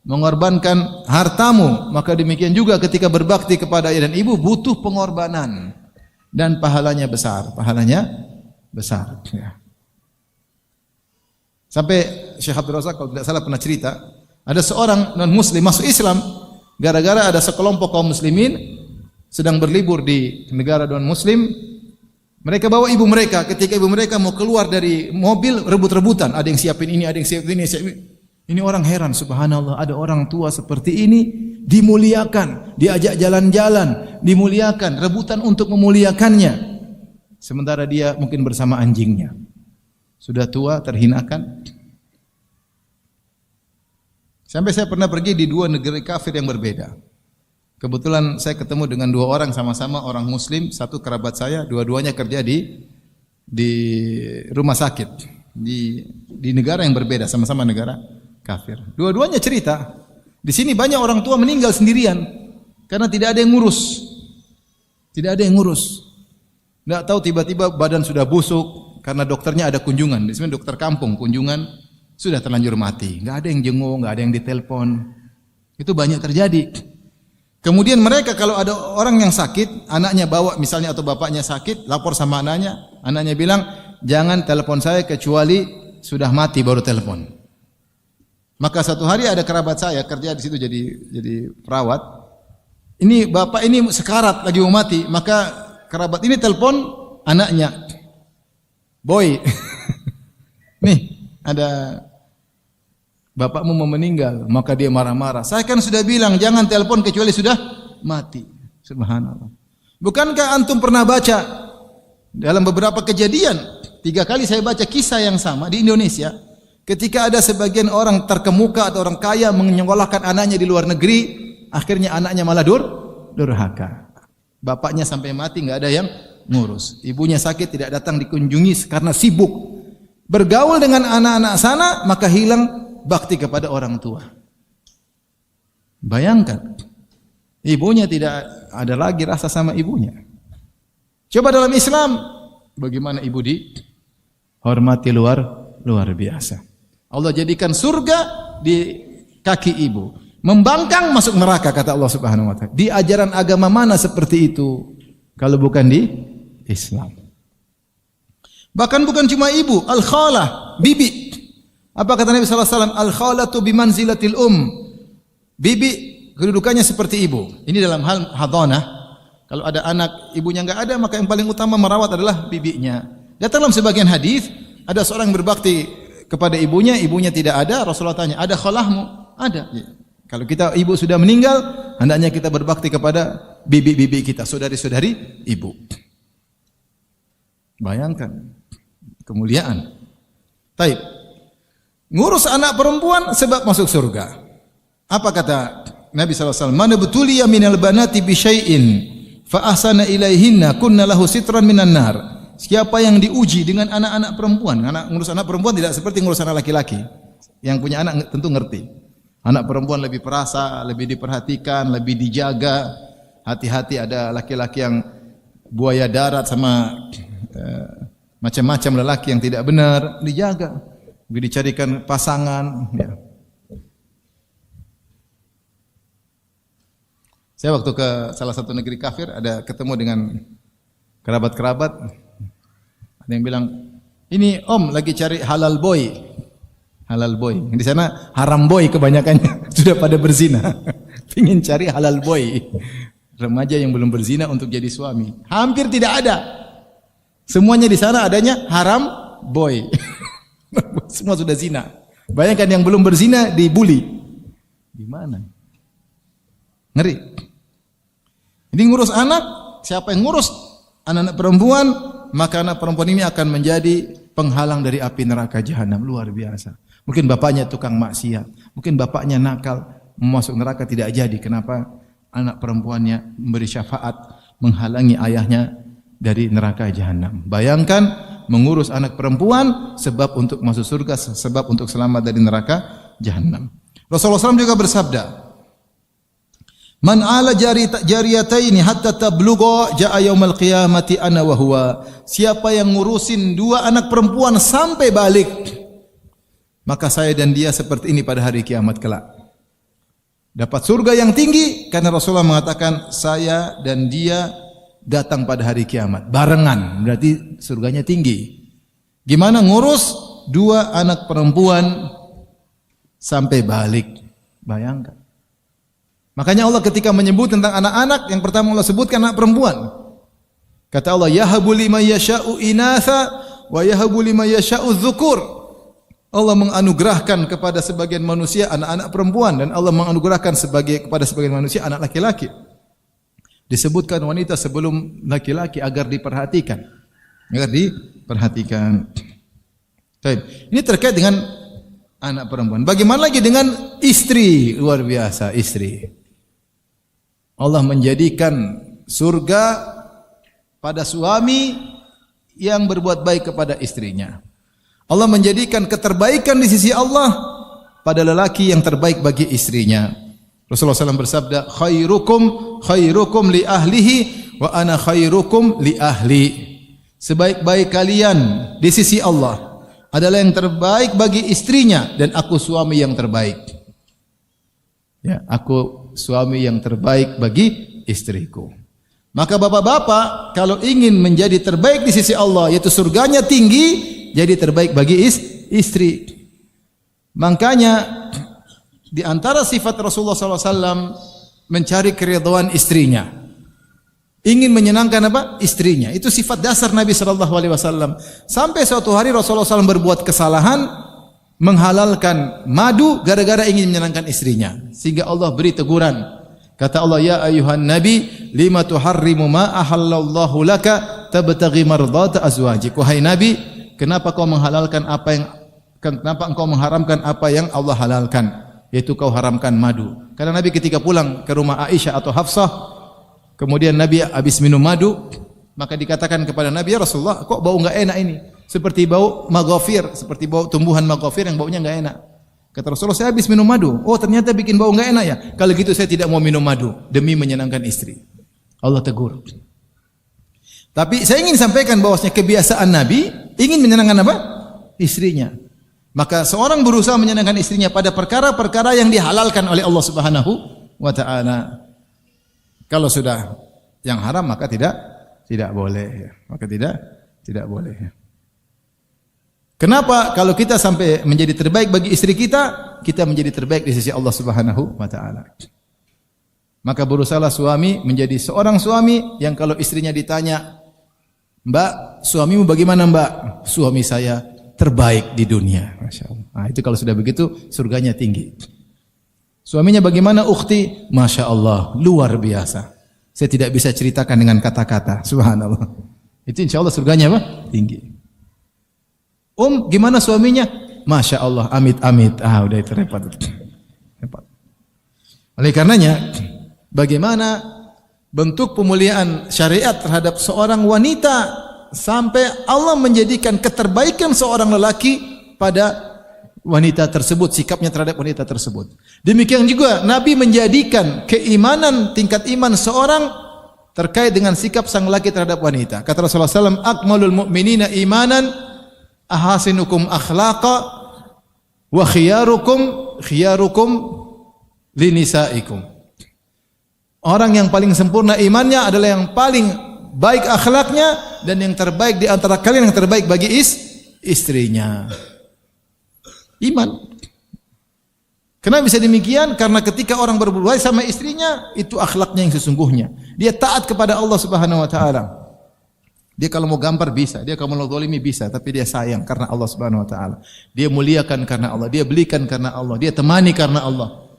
[SPEAKER 2] mengorbankan hartamu. Maka demikian juga ketika berbakti kepada ayah dan ibu butuh pengorbanan dan pahalanya besar. Pahalanya besar. Ya. Sampai Syekh Abdul Razak kalau tidak salah pernah cerita, ada seorang non-muslim masuk Islam gara-gara ada sekelompok kaum muslimin sedang berlibur di negara non-muslim. Mereka bawa ibu mereka. Ketika ibu mereka mau keluar dari mobil, rebut-rebutan. Ada yang siapin ini, ada yang siapin ini. Ini orang heran, subhanallah, ada orang tua seperti ini dimuliakan, diajak jalan-jalan, dimuliakan, rebutan untuk memuliakannya. Sementara dia mungkin bersama anjingnya. Sudah tua, terhinakan. Sampai saya pernah pergi di dua negeri kafir yang berbeda. Kebetulan saya ketemu dengan dua orang sama-sama orang muslim, satu kerabat saya, dua-duanya kerja di rumah sakit di negara yang berbeda, sama-sama negara kafir. Dua-duanya cerita, di sini banyak orang tua meninggal sendirian karena tidak ada yang ngurus. Tidak ada yang ngurus. Enggak tahu tiba-tiba badan sudah busuk karena dokternya ada kunjungan. Di sini dokter kampung kunjungan sudah terlanjur mati. Enggak ada yang jenguk, enggak ada yang ditelepon. Itu banyak terjadi. Kemudian mereka kalau ada orang yang sakit, anaknya bawa misalnya atau bapaknya sakit, lapor sama anaknya bilang, "Jangan telepon saya kecuali sudah mati baru telepon." Maka satu hari ada kerabat saya kerja di situ jadi perawat. Ini bapak ini sekarat lagi mau mati, maka kerabat ini telepon anaknya. "Boy, nih ada bapakmu mau meninggal." Maka dia marah-marah. "Saya kan sudah bilang jangan telepon kecuali sudah mati." Subhanallah. Bukankah antum pernah baca dalam beberapa kejadian? 3 kali saya baca kisah yang sama di Indonesia. Ketika ada sebagian orang terkemuka atau orang kaya menyekolahkan anaknya di luar negeri, akhirnya anaknya malah durhaka. Bapaknya sampai mati enggak ada yang ngurus. Ibunya sakit tidak datang dikunjungi karena sibuk bergaul dengan anak-anak sana, maka hilang bakti kepada orang tua. Bayangkan, ibunya tidak ada lagi rasa sama ibunya. Coba dalam Islam, bagaimana ibu dihormati luar biasa. Allah jadikan surga di kaki ibu. Membangkang masuk neraka kata Allah Subhanahu wa taala. Di ajaran agama mana seperti itu kalau bukan di Islam? Bahkan bukan cuma ibu, al-khalah, bibi. Apa kata Nabi sallallahu alaihi wasallam? Al-khalatu bimanzilatil Bibi kedudukannya seperti ibu. Ini dalam hal hadanah. Kalau ada anak ibunya enggak ada, maka yang paling utama merawat adalah bibinya. Datang dalam sebagian hadis, ada seorang yang berbakti kepada ibunya tidak ada. Rasulullah tanya, "Ada khalahmu?" Ada. Ya. Kalau kita ibu sudah meninggal, hendaknya kita berbakti kepada bibi-bibi kita, saudari-saudari ibu. Bayangkan kemuliaan. Taib. Ngurus anak perempuan sebab masuk surga. Apa kata Nabi sallallahu alaihi wasallam? "Man butuliya minal banati bi syai'in fa ahsana ilaihinna kunna lahu sitran minan nar." Siapa yang diuji dengan anak-anak perempuan, ngurus anak perempuan tidak seperti ngurus anak laki-laki. Yang punya anak tentu ngerti. Anak perempuan lebih perasa, lebih diperhatikan, lebih dijaga. Hati-hati ada laki-laki yang buaya darat sama macam-macam lelaki yang tidak benar, dijaga. Lebih dicarikan pasangan. Ya. Saya waktu ke salah satu negeri kafir ada ketemu dengan kerabat-kerabat. Ada yang bilang, "Ini om lagi cari halal boy." Halal boy. Di sana haram boy kebanyakannya sudah pada berzina. Pingin cari halal boy. Remaja yang belum berzina untuk jadi suami. Hampir tidak ada. Semuanya di sana adanya haram boy. Semua sudah zina. Bayangkan yang belum berzina dibully. Gimana? Ngeri. Ini ngurus anak, siapa yang ngurus anak-anak perempuan, maka anak perempuan ini akan menjadi penghalang dari api neraka jahanam. Luar biasa. Mungkin bapaknya tukang maksiat, Mungkin bapaknya nakal, masuk neraka tidak jadi. Kenapa? Anak perempuannya memberi syafaat, menghalangi ayahnya dari neraka jahanam. Bayangkan mengurus anak perempuan sebab untuk masuk surga, sebab untuk selamat dari neraka jahanam. Rasulullah SAW juga bersabda, "Man ala jariyataini hatta tablugha jaa yaumil qiyamati ana wa huwa." Siapa yang ngurusin dua anak perempuan sampai balik, maka saya dan dia seperti ini pada hari kiamat kelak. Dapat surga yang tinggi karena Rasulullah mengatakan saya dan dia datang pada hari kiamat barengan, berarti surganya tinggi. Gimana ngurus dua anak perempuan sampai balik? Bayangkan. Makanya Allah ketika menyebut tentang anak-anak, yang pertama Allah sebutkan anak perempuan. Kata Allah, yahabu liman yasha'u inatha wa yahabu liman yasha'u dzukur. Allah menganugerahkan kepada sebagian manusia anak-anak perempuan dan Allah menganugerahkan kepada sebagian manusia anak laki-laki. Disebutkan wanita sebelum laki-laki agar diperhatikan. Agar diperhatikan. Baik. Ini terkait dengan anak perempuan. Bagaimana lagi dengan istri? Luar biasa, istri. Allah menjadikan surga pada suami yang berbuat baik kepada istrinya. Allah menjadikan keterbaikan di sisi Allah pada lelaki yang terbaik bagi istrinya. Rasulullah SAW bersabda, khairukum li ahlihi wa ana khairukum li ahli. Sebaik-baik kalian di sisi Allah adalah yang terbaik bagi istrinya dan aku suami yang terbaik. Ya, aku suami yang terbaik bagi istriku. Maka bapak-bapak kalau ingin menjadi terbaik di sisi Allah, yaitu surganya tinggi, jadi terbaik bagi istri. Makanya di antara sifat Rasulullah SAW mencari keridhaan istrinya, ingin menyenangkan apa? Istrinya. Itu sifat dasar Nabi SAW. Sampai suatu hari Rasulullah SAW berbuat kesalahan, menghalalkan madu gara-gara ingin menyenangkan istrinya, sehingga Allah beri teguran. Kata Allah, ya ayuhan nabi, lima tuharrimu ma ahallallahu laka tabtaghi mardata azwajik. Wahai Nabi, kenapa kau menghalalkan kenapa engkau mengharamkan apa yang Allah halalkan, yaitu kau haramkan madu. Karena Nabi ketika pulang ke rumah Aisyah atau Hafsah, kemudian Nabi habis minum madu, maka dikatakan kepada Nabi, ya Rasulullah, kok bau enggak enak ini? Seperti bau maghafir, seperti bau tumbuhan maghafir yang baunya enggak enak. Kata Rasulullah, saya habis minum madu. Oh, ternyata bikin bau enggak enak ya? Kalau gitu saya tidak mau minum madu demi menyenangkan istri. Allah tegur. Tapi saya ingin sampaikan bahwasanya kebiasaan Nabi ingin menyenangkan apa? Istrinya. Maka seorang berusaha menyenangkan istrinya pada perkara-perkara yang dihalalkan oleh Allah Subhanahu wa taala. Kalau sudah yang haram maka tidak boleh. Maka tidak boleh. Kenapa? Kalau kita sampai menjadi terbaik bagi istri kita, kita menjadi terbaik di sisi Allah Subhanahu wa taala. Maka berusahalah suami menjadi seorang suami yang kalau istrinya ditanya, "Mbak, suamimu bagaimana, Mbak?" "Suami saya terbaik di dunia." Masya Allah. Nah, itu kalau sudah begitu surganya tinggi. Suaminya bagaimana, ukhti? Masya Allah, luar biasa. Saya tidak bisa ceritakan dengan kata-kata. Subhanallah. Itu insya Allah surganya apa? Tinggi. Gimana suaminya? Masya Allah, amit-amit. Udah itu repot. Oleh karenanya, bagaimana bentuk pemuliaan syariat terhadap seorang wanita sampai Allah menjadikan keterbaikan seorang lelaki pada wanita tersebut, sikapnya terhadap wanita tersebut. Demikian juga Nabi menjadikan keimanan, tingkat iman seorang terkait dengan sikap sang lelaki terhadap wanita. Kata Rasulullah SAW, akmalul mu'minina imanan ahasinukum akhlaqa wa khiyarukum linisaikum. Orang yang paling sempurna imannya adalah yang paling baik akhlaknya dan yang terbaik di antara kalian yang terbaik bagi istrinya. Iman. Kenapa bisa demikian? Karena ketika orang berbuat baik sama istrinya, itu akhlaknya yang sesungguhnya. Dia taat kepada Allah Subhanahu wa taala. Dia kalau mau gampar bisa, dia kalau mau zalimi bisa, tapi dia sayang karena Allah Subhanahu wa taala. Dia muliakan karena Allah, dia belikan karena Allah, dia temani karena Allah.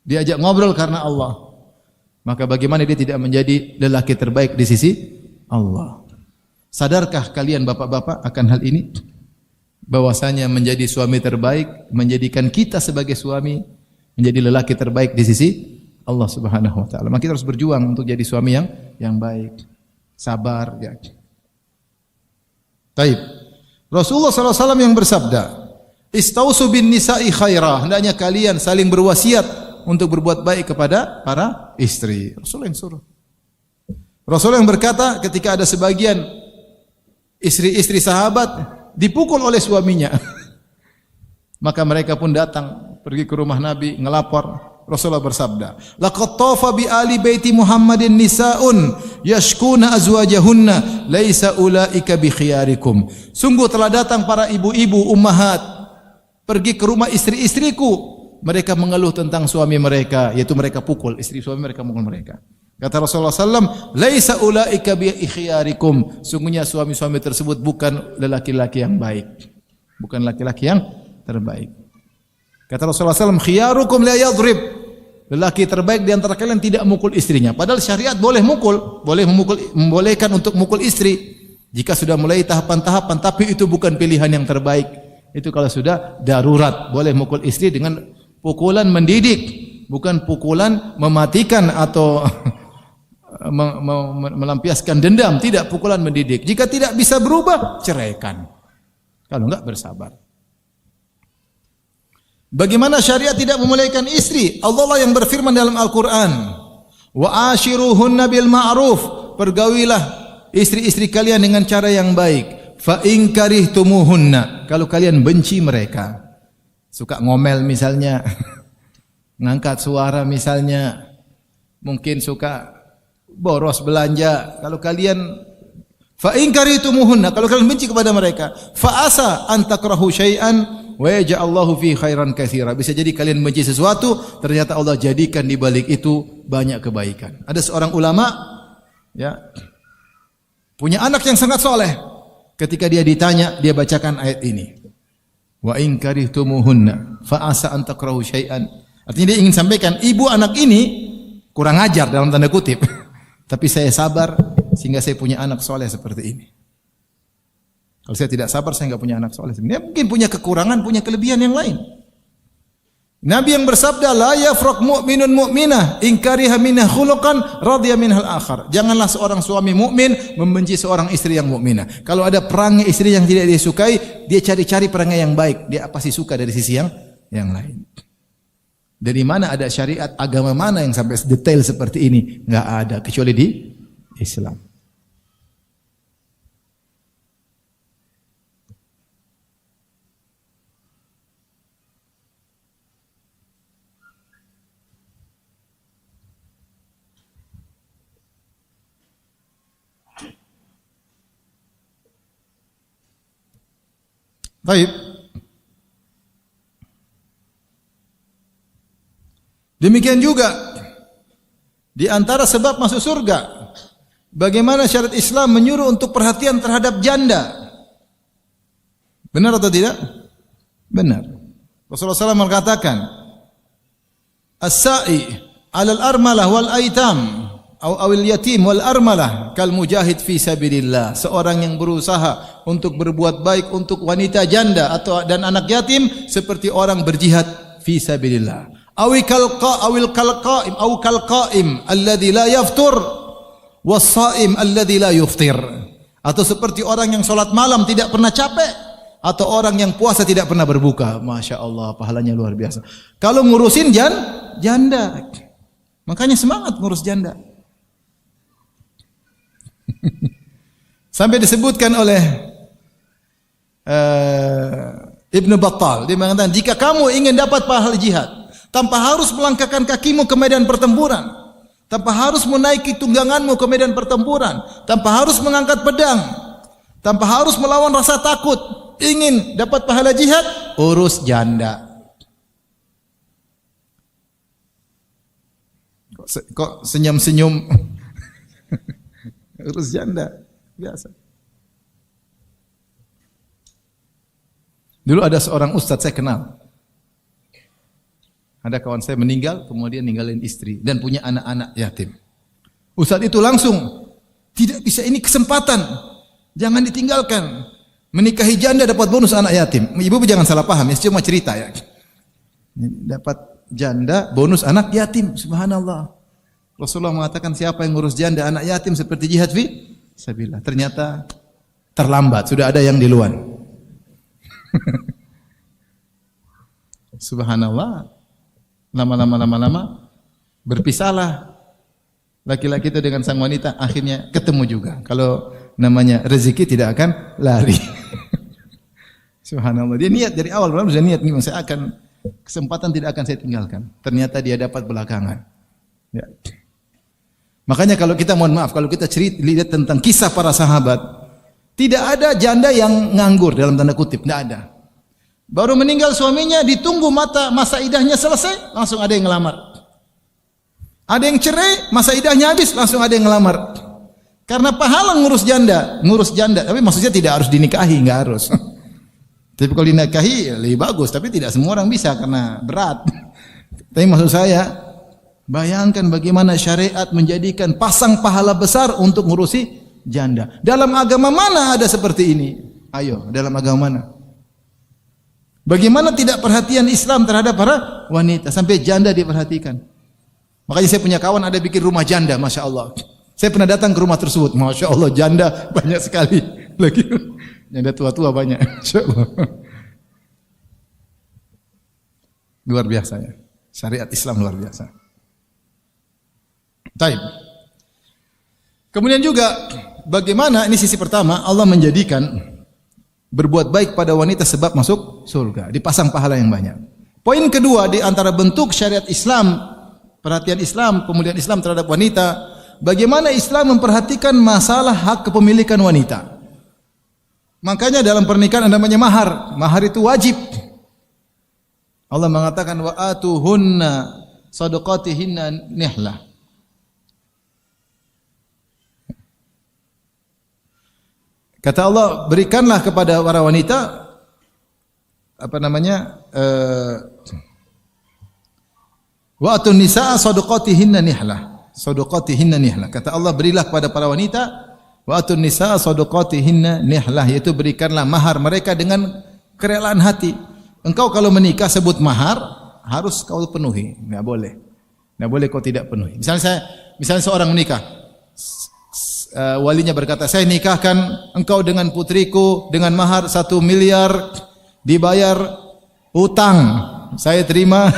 [SPEAKER 2] Dia ajak ngobrol karena Allah. Maka bagaimana dia tidak menjadi lelaki terbaik di sisi Allah? Sadarkah kalian bapak-bapak akan hal ini? bahwasanya menjadi suami terbaik menjadikan kita sebagai suami menjadi lelaki terbaik di sisi Allah Subhanahu wa taala. Maka kita harus berjuang untuk jadi suami yang baik, sabar ya. Baik. Rasulullah SAW yang bersabda, "Istausu bin nisa'i khaira." Hendaknya kalian saling berwasiat untuk berbuat baik kepada para istri. Rasul yang suruh. Rasul yang berkata ketika ada sebagian istri-istri sahabat dipukul oleh suaminya. Maka mereka pun datang pergi ke rumah Nabi ngelapor. Rasulullah bersabda, "Laqad tafa bi ali baiti Muhammadin nisa'un yashkuna azwajahunna laisa ulaika bi khiyarikum." Sungguh telah datang para ibu-ibu ummahat pergi ke rumah istri-istriku, mereka mengeluh tentang suami mereka, yaitu mereka pukul istri suami mereka, mukul mereka. Kata Rasulullah SAW, "Laisa ulaika bi khiyarikum." Sungguhnya suami-suami tersebut bukan lelaki-laki yang baik, bukan laki-laki yang terbaik. Kata Rasulullah SAW, "Khiyarukum la yadrib." Lelaki terbaik di antara kalian tidak memukul istrinya. Padahal syariat boleh mukul, membolehkan untuk mukul istri jika sudah mulai tahapan-tahapan, tapi itu bukan pilihan yang terbaik. Itu kalau sudah darurat, boleh mukul istri dengan pukulan mendidik, bukan pukulan mematikan atau melampiaskan dendam, tidak, pukulan mendidik. Jika tidak bisa berubah, ceraikan. Kalau enggak, bersabar. Bagaimana syariat tidak memuliakan istri? Allah lah yang berfirman dalam Al-Quran, "Wa ashiruhunna bil ma'ruf." Pergaulilah istri-istri kalian dengan cara yang baik. Fa in karihtumuhunna. Kalau kalian benci mereka, suka ngomel misalnya, ngangkat suara misalnya, mungkin suka boros belanja. Kalau kalian fa in karihtumuhunna, kalau kalian benci kepada mereka, fa asa an takrahu syai'an wa yaj'allahu fi khairan katsira. Bisa jadi kalian benci sesuatu, ternyata Allah jadikan di balik itu banyak kebaikan. Ada seorang ulama ya punya anak yang sangat soleh. Ketika dia ditanya, dia bacakan ayat ini. Wa in karihtumuhunna fa asa an takrahu syai'an. Artinya dia ingin sampaikan, ibu anak ini kurang ajar dalam tanda kutip. Tapi saya sabar sehingga saya punya anak soleh seperti ini. Kalau saya tidak sabar, saya enggak punya anak soleh. Dia mungkin punya kekurangan, punya kelebihan yang lain. Nabi yang bersabda, "La yafraq mu'minun mu'minah in kariha minha khuluqan radiya minhal akhar." Janganlah seorang suami mukmin membenci seorang istri yang mukminah. Kalau ada perangai istri yang tidak dia sukai, dia cari-cari perangai yang baik. Dia pasti suka dari sisi yang lain. Dari mana ada syariat agama mana yang sampai detail seperti ini? Enggak ada kecuali di Islam. Baik. Demikian juga di antara sebab masuk surga, bagaimana syariat Islam menyuruh untuk perhatian terhadap janda. Benar atau tidak? Benar. Rasulullah SAW mengatakan, "As-sa'i 'alal armalah wal aitam awil yatim wal armalah kal mujahid fi sabilillah." Seorang yang berusaha untuk berbuat baik untuk wanita janda dan anak yatim seperti orang berjihad fi sabilillah. Awil kal qaim alladhi la yaftur was shaim alladhi la yuftir. Atau seperti orang yang salat malam tidak pernah capek, atau orang yang puasa tidak pernah berbuka. Masya Allah, pahalanya luar biasa. Kalau ngurusin janda, makanya semangat ngurus janda. Sampai disebutkan oleh Ibnu Battal, dia mengatakan, jika kamu ingin dapat pahala jihad tanpa harus melangkahkan kakimu ke medan pertempuran, tanpa harus menaiki tungganganmu ke medan pertempuran, tanpa harus mengangkat pedang, tanpa harus melawan rasa takut, ingin dapat pahala jihad, urus janda. Kok senyum-senyum? Urus janda, biasa. Dulu ada seorang ustadz saya kenal. Ada kawan saya meninggal, kemudian ninggalin istri dan punya anak-anak yatim. Ustadz itu langsung, tidak bisa, ini kesempatan, jangan ditinggalkan. Menikahi janda dapat bonus anak yatim. Ibu jangan salah paham, ya cuma cerita ya. Dapat janda bonus anak yatim. Subhanallah. Rasulullah mengatakan siapa yang ngurus janda anak yatim seperti jihad fi sabilillah. Ternyata terlambat, sudah ada yang duluan. Subhanallah. Lama-lama berpisahlah laki-laki itu dengan sang wanita, akhirnya ketemu juga. Kalau namanya rezeki tidak akan lari. Subhanallah. Dia niat dari awal, sudah niat nih, saya akan kesempatan tidak akan saya tinggalkan. Ternyata dia dapat belakangan. Ya. Makanya kalau kita mohon maaf, kalau kita lihat tentang kisah para sahabat, tidak ada janda yang nganggur dalam tanda kutip, tidak ada. Baru meninggal suaminya, ditunggu masa idahnya selesai, langsung ada yang ngelamar. Ada yang cerai, masa idahnya habis, langsung ada yang ngelamar. Karena pahala ngurus janda. Tapi maksudnya tidak harus dinikahi, enggak harus. Tapi kalau dinikahi lebih bagus, tapi tidak semua orang bisa karena berat. Tapi maksud saya, bayangkan bagaimana syariat menjadikan pasang pahala besar untuk ngurusi janda. Dalam agama mana ada seperti ini? Ayo, dalam agama mana? Bagaimana tidak perhatian Islam terhadap para wanita sampai janda diperhatikan? Makanya saya punya kawan ada bikin rumah janda, masya Allah. Saya pernah datang ke rumah tersebut, masya Allah janda banyak sekali. Lagi janda tua-tua banyak, masya Allah. Luar biasa ya, syariat Islam luar biasa. Taib. Kemudian juga bagaimana, ini sisi pertama, Allah menjadikan berbuat baik pada wanita sebab masuk surga, dipasang pahala yang banyak. Poin kedua di antara bentuk syariat Islam, perhatian Islam, pemulihan Islam terhadap wanita, bagaimana Islam memperhatikan masalah hak kepemilikan wanita. Makanya dalam pernikahan ada namanya mahar. Mahar itu wajib. Allah mengatakan wa atuhunna shadaqatihinna nihlah. Kata Allah, berikanlah kepada para wanita wa atun nisaa shadaqatihinna nihlah. Shadaqatihinna nihlah. Kata Allah, berilah kepada para wanita wa atun nisaa shadaqatihinna nihlah, yaitu berikanlah mahar mereka dengan kerelaan hati. Engkau kalau menikah sebut mahar, harus kau penuhi, enggak boleh. Enggak boleh kau tidak penuhi. Misalnya seorang menikah, walinya berkata, saya nikahkan engkau dengan putriku dengan mahar 1 miliar, dibayar hutang. Saya terima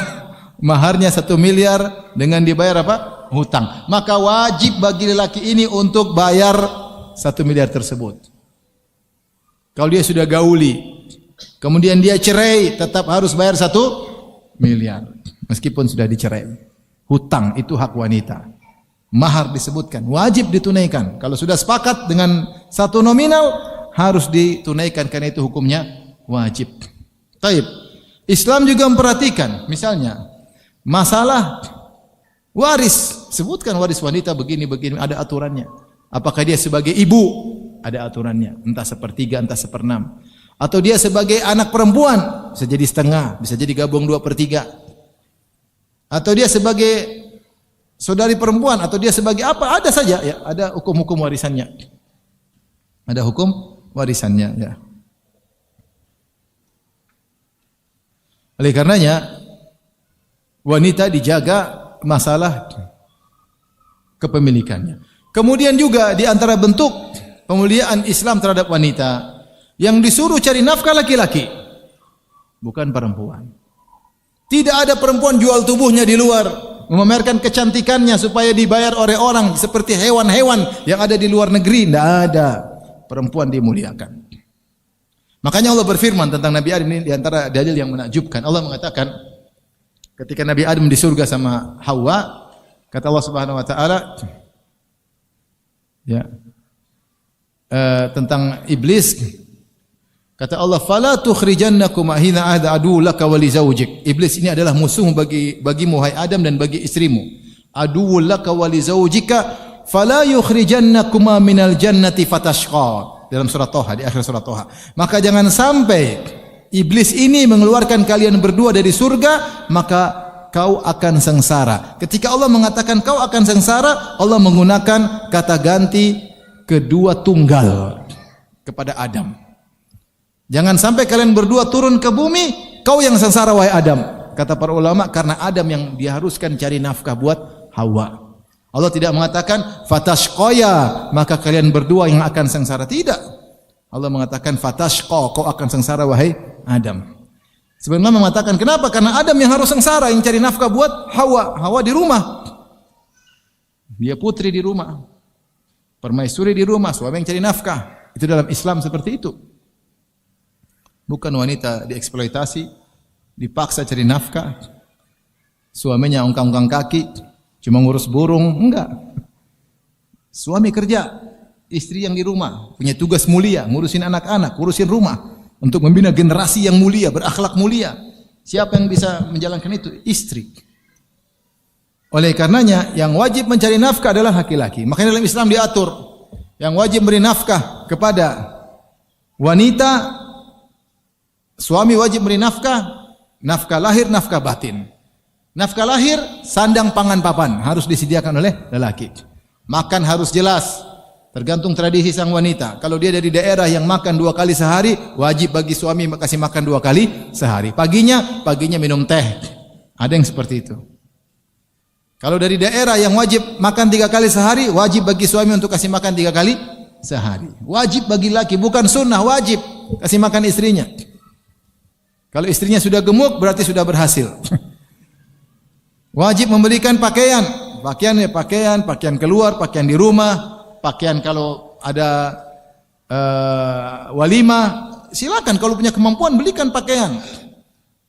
[SPEAKER 2] maharnya 1 miliar dengan dibayar apa? Hutang. Maka wajib bagi lelaki ini untuk bayar 1 miliar tersebut. Kalau dia sudah gauli, kemudian dia cerai, tetap harus bayar 1 miliar. Meskipun sudah dicerai. Hutang itu hak wanita. Mahar disebutkan, wajib ditunaikan. Kalau sudah sepakat dengan satu nominal, harus ditunaikan karena itu hukumnya wajib. Taib. Islam juga memperhatikan, misalnya masalah waris. Sebutkan waris wanita begini, ada aturannya. Apakah dia sebagai ibu? Ada aturannya. Entah 1/3, entah 1/6. Atau dia sebagai anak perempuan, bisa jadi setengah, bisa jadi gabung 2/3. Atau dia sebagai saudari perempuan, atau dia sebagai apa, ada saja ya, ada hukum-hukum warisannya. Ada hukum warisannya ya. Oleh karenanya wanita dijaga masalah kepemilikannya. Kemudian juga di antara bentuk pemuliaan Islam terhadap wanita, yang disuruh cari nafkah laki-laki, bukan perempuan. Tidak ada perempuan jual tubuhnya di luar, memamerkan kecantikannya supaya dibayar oleh orang seperti hewan-hewan yang ada di luar negeri. Tidak ada. Perempuan dimuliakan. Makanya Allah berfirman tentang Nabi Adam, ini di antara dalil yang menakjubkan. Allah mengatakan ketika Nabi Adam di surga sama Hawa, kata Allah Subhanahu wa taala ya, tentang iblis, kata Allah, fala tukhrijannakum hina ahda adu laka wa li zawjik. Iblis ini adalah musuh bagimu hai Adam dan bagi istrimu. Adu laka wa li zawjika fala yukhrijannakuma minal jannati fatashqa. Dalam surah Toha, di akhir surah Toha. Maka jangan sampai iblis ini mengeluarkan kalian berdua dari surga, maka kau akan sengsara. Ketika Allah mengatakan kau akan sengsara, Allah menggunakan kata ganti kedua tunggal kepada Adam. Jangan sampai kalian berdua turun ke bumi, kau yang sengsara wahai Adam. Kata para ulama, karena Adam yang diharuskan cari nafkah buat Hawa. Allah tidak mengatakan fatashqaya, maka kalian berdua yang akan sengsara. Tidak. Allah mengatakan fatashqa, kau akan sengsara wahai Adam. Sebenarnya mengatakan kenapa? Karena Adam yang harus sengsara, yang cari nafkah buat Hawa. Hawa di rumah. Dia putri di rumah. Permaisuri di rumah, suami yang cari nafkah. Itu dalam Islam seperti itu. Bukan wanita dieksploitasi, dipaksa cari nafkah. Suaminya ongkang-ongkang kaki, cuma ngurus burung, enggak. Suami kerja, istri yang di rumah, punya tugas mulia, ngurusin anak-anak, ngurusin rumah, untuk membina generasi yang mulia, berakhlak mulia. Siapa yang bisa menjalankan itu? Istri. Oleh karenanya, yang wajib mencari nafkah adalah laki-laki. Makanya dalam Islam diatur, yang wajib beri nafkah kepada wanita, suami wajib beri nafkah, nafkah lahir, nafkah batin. Nafkah lahir, sandang pangan papan harus disediakan oleh lelaki. Makan harus jelas, tergantung tradisi sang wanita. Kalau dia dari daerah yang makan 2 kali sehari, wajib bagi suami kasih makan 2 kali sehari. Paginya minum teh. Ada yang seperti itu. Kalau dari daerah yang wajib makan 3 kali sehari, wajib bagi suami untuk kasih makan 3 kali sehari. Wajib bagi laki, bukan sunnah, wajib kasih makan istrinya. Kalau istrinya sudah gemuk, berarti sudah berhasil. Wajib membelikan pakaian, pakaian keluar, pakaian di rumah, pakaian kalau ada walimah, silakan kalau punya kemampuan belikan pakaian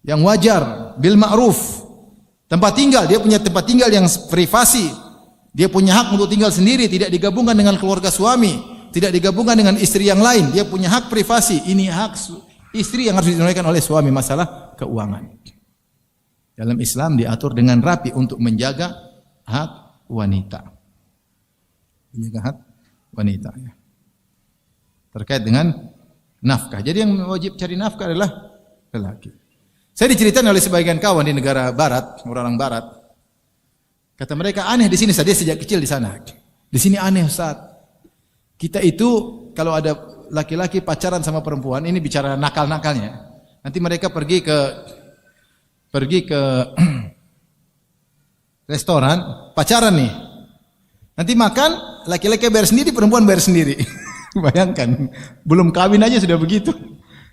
[SPEAKER 2] yang wajar, bil ma'ruf. Tempat tinggal, dia punya tempat tinggal yang privasi. Dia punya hak untuk tinggal sendiri, tidak digabungkan dengan keluarga suami, tidak digabungkan dengan istri yang lain. Dia punya hak privasi. Ini hak istri yang harus ditunaikan oleh suami, masalah keuangan. Dalam Islam diatur dengan rapi untuk menjaga hak wanita. Menjaga hak wanita. Ya. Terkait dengan nafkah. Jadi yang wajib cari nafkah adalah lelaki. Saya diceritakan oleh sebagian kawan di negara barat, orang-orang barat. Kata mereka aneh di sini, saya sejak kecil di sana. Di sini aneh Ustaz. Kita itu kalau ada laki-laki pacaran sama perempuan, ini bicara nakal-nakalnya. Nanti mereka pergi ke restoran, pacaran nih. Nanti makan, laki-laki bayar sendiri, perempuan bayar sendiri. Bayangkan, belum kawin aja sudah begitu.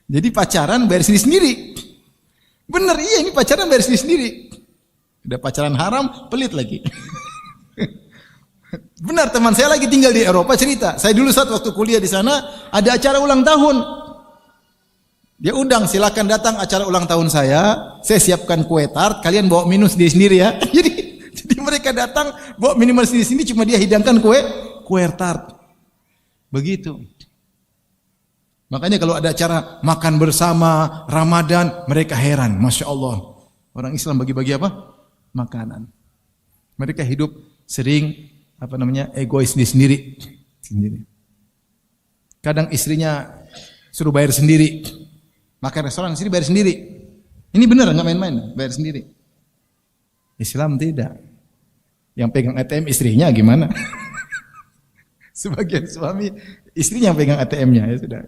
[SPEAKER 2] Jadi pacaran bayar sendiri-sendiri. Benar, iya ini pacaran bayar sendiri. Udah pacaran haram, pelit lagi. Benar, teman saya lagi tinggal di Eropa cerita. Saya dulu saat waktu kuliah di sana ada acara ulang tahun. Dia undang, silakan datang acara ulang tahun saya siapkan kue tart, kalian bawa minum sendiri-sendiri ya. Jadi mereka datang bawa minuman sendiri-sendiri, cuma dia hidangkan kue tart. Begitu. Makanya kalau ada acara makan bersama Ramadan, mereka heran, Masya Allah. Orang Islam bagi-bagi apa? Makanan. Mereka hidup sering egois sendiri. Kadang istrinya suruh bayar sendiri. Makan restoran sendiri bayar sendiri. Ini benar enggak main-main, bayar sendiri. Islam tidak. Yang pegang ATM istrinya gimana? Sebagian suami istrinya yang pegang ATM-nya ya sudah.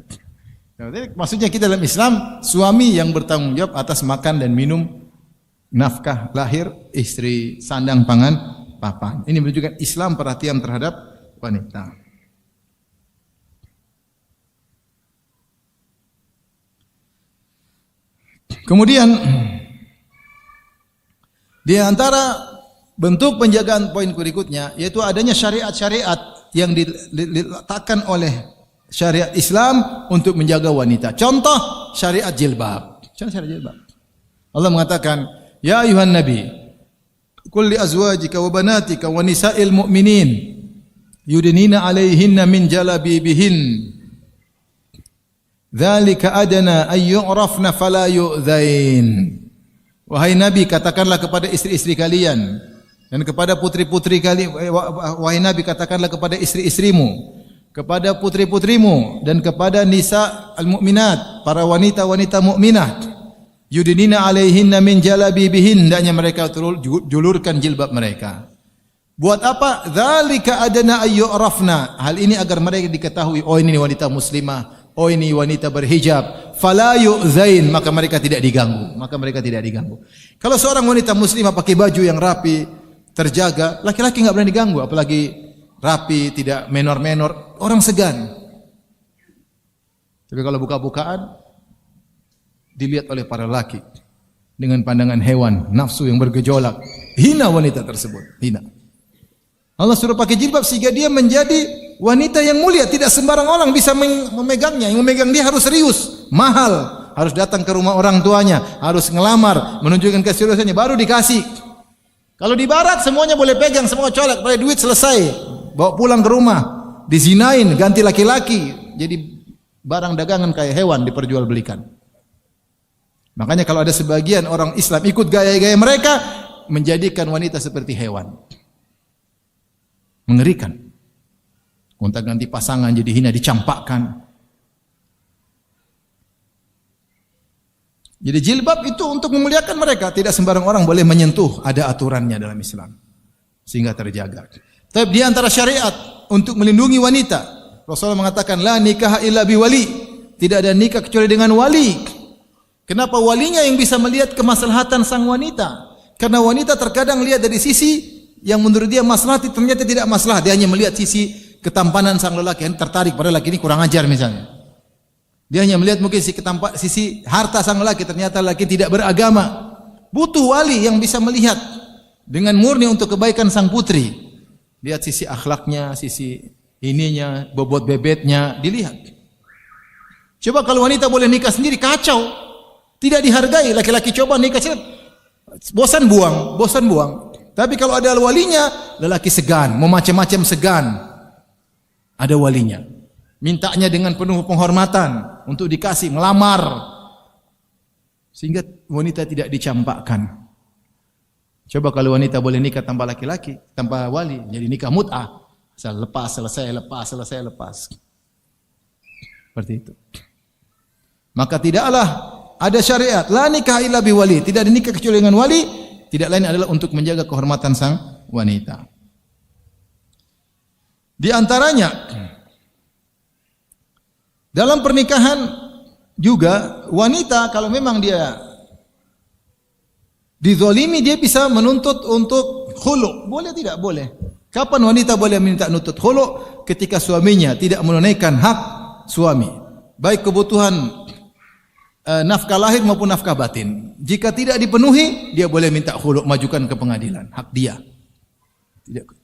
[SPEAKER 2] Maksudnya kita dalam Islam, suami yang bertanggung jawab atas makan dan minum, nafkah lahir, istri, sandang pangan, papan. Ini menunjukkan Islam perhatian terhadap wanita. Kemudian di antara bentuk penjagaan poin berikutnya yaitu adanya syariat-syariat yang diletakkan oleh syariat Islam untuk menjaga wanita. Contoh syariat jilbab. Allah mengatakan, "Ya ayuhan nabi, qul li azwajika wa banatika wa nisa'il mu'minin yudnina 'alaihinna min jalabibihin. Dzalika adna ay yu'rafna fala yu'dzain." Wahai Nabi, katakanlah kepada istri-istri kalian dan kepada putri-putri kalian, wahai Nabi, katakanlah kepada istri-istrimu, kepada putri-putrimu dan kepada nisa al-mu'minat, para wanita-wanita mukminah, yudnina 'alaihinna min jalabibihin, hendaknya mereka julurkan jilbab mereka. Buat apa? Dzalika adna ay yu'rafna. Hal ini agar mereka diketahui, oh ini wanita muslimah, oh ini wanita berhijab. fala yu'zain, maka mereka tidak diganggu. Kalau seorang wanita muslimah pakai baju yang rapi, terjaga, laki-laki enggak berani diganggu, apalagi rapi, tidak menor-menor, orang segan. Tapi kalau buka-bukaan dilihat oleh para laki dengan pandangan hewan, nafsu yang bergejolak, hina wanita tersebut, hina. Allah suruh pakai jilbab sehingga dia menjadi wanita yang mulia, tidak sembarang orang bisa memegangnya. Yang memegang dia harus serius, mahal, harus datang ke rumah orang tuanya, harus ngelamar, menunjukkan keseriusannya baru dikasih. Kalau di barat semuanya boleh pegang, semua colek, pakai duit selesai, bawa pulang ke rumah, dizinain, ganti laki-laki, jadi barang dagangan kayak hewan diperjualbelikan. Makanya kalau ada sebagian orang Islam ikut gaya-gaya mereka, menjadikan wanita seperti hewan. Mengerikan. Gonta-ganti pasangan jadi hina, dicampakkan. Jadi jilbab itu untuk memuliakan mereka, tidak sembarang orang boleh menyentuh, ada aturannya dalam Islam. Sehingga terjaga. Tapi di antara syariat untuk melindungi wanita, Rasulullah mengatakan la nikah illa biwali. Tidak ada nikah kecuali dengan wali. Kenapa walinya yang bisa melihat kemaslahatan sang wanita? Karena wanita terkadang lihat dari sisi yang menurut dia maslahat, ternyata tidak masalah. Dia hanya melihat sisi ketampanan sang lelaki, yang tertarik pada lelaki ini kurang ajar misalnya. Dia hanya melihat mungkin sisi harta sang lelaki, ternyata lelaki tidak beragama. Butuh wali yang bisa melihat dengan murni untuk kebaikan sang putri. Lihat sisi akhlaknya, sisi ininya, bobot bebetnya, dilihat. Coba kalau wanita boleh nikah sendiri, kacau. Tidak dihargai, laki-laki coba nikah sendiri, bosan buang. Tapi kalau ada walinya, lelaki segan, mau macam-macam segan. Ada walinya. Mintanya dengan penuh penghormatan untuk dikasih, melamar. Sehingga wanita tidak dicampakkan. Coba kalau wanita boleh nikah tanpa laki-laki, tanpa wali, jadi nikah mut'ah. Selesai. Seperti itu. Maka tidaklah ada syariat, la nikah illa biwali, tidak ada nikah kecuali dengan wali. Tidak lain adalah untuk menjaga kehormatan sang wanita. Di antaranya dalam pernikahan juga wanita kalau memang dia dizalimi, dia bisa menuntut untuk khulu. Boleh tidak? Boleh. Kapan wanita boleh minta nuntut khulu? Ketika suaminya tidak menunaikan hak suami, baik kebutuhan nafkah lahir maupun nafkah batin. Jika tidak dipenuhi, dia boleh minta khulu, majukan ke pengadilan, hak dia.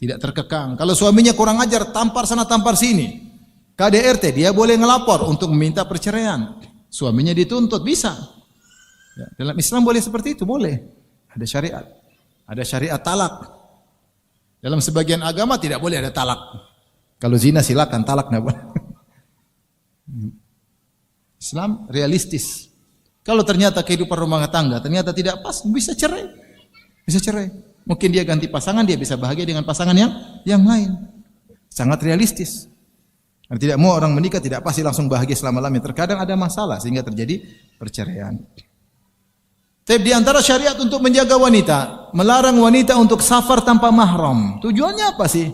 [SPEAKER 2] Tidak terkekang. Kalau suaminya kurang ajar, tampar sana tampar sini, KDRT, dia boleh ngelapor untuk meminta perceraian. Suaminya dituntut, bisa. Ya, dalam Islam boleh seperti itu, boleh. Ada syariat. Ada syariat talak. Dalam sebagian agama tidak boleh ada talak. Kalau zina silakan, talak enggak boleh. Islam realistis. Kalau ternyata kehidupan rumah tangga ternyata tidak pas, bisa cerai. Bisa cerai. Mungkin dia ganti pasangan, dia bisa bahagia dengan pasangan yang lain. Sangat realistis. Karena tidak mau orang menikah tidak pasti langsung bahagia selama-lamanya. Terkadang ada masalah sehingga terjadi perceraian. Tapi di antara syariat untuk menjaga wanita, melarang wanita untuk safar tanpa mahram. Tujuannya apa sih?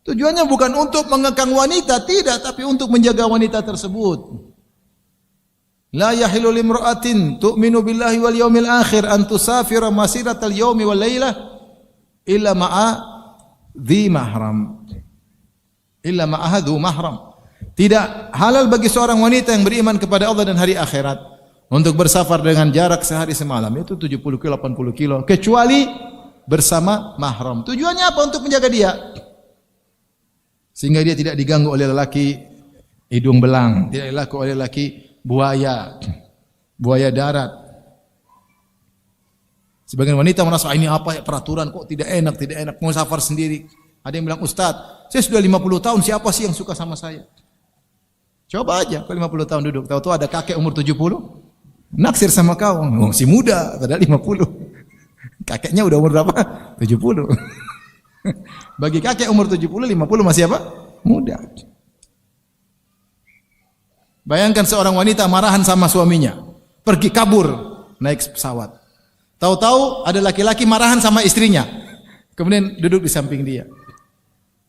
[SPEAKER 2] Tujuannya bukan untuk mengekang wanita, tidak, tapi untuk menjaga wanita tersebut. La yahilu limra'atin tu'minu billahi wal yawmil akhir an tusafira masiratal yawmi wal laylah illa ma'a dhi mahram. Illa ma'aha dhu mahram. Tidak halal bagi seorang wanita yang beriman kepada Allah dan hari akhirat untuk bersafar dengan jarak sehari semalam, itu 70 kilo, 80 kilo, kecuali bersama mahram. Tujuannya apa? Untuk menjaga dia, sehingga dia tidak diganggu oleh lelaki hidung belang, tidak diganggu oleh lelaki buaya darat. Sebagian wanita merasa ini apa ya peraturan, kok tidak enak, mau safar sendiri. Ada yang bilang, Ustaz, saya sudah 50 tahun, siapa sih yang suka sama saya? Coba aja, kalau 50 tahun duduk, tahu-tahu ada kakek umur 70, naksir sama kau, masih muda, padahal 50. Kakeknya udah umur berapa? 70. Bagi kakek umur 70, 50 masih apa? Muda. Bayangkan seorang wanita marahan sama suaminya, pergi kabur naik pesawat. Tahu-tahu ada laki-laki marahan sama istrinya, kemudian duduk di samping dia.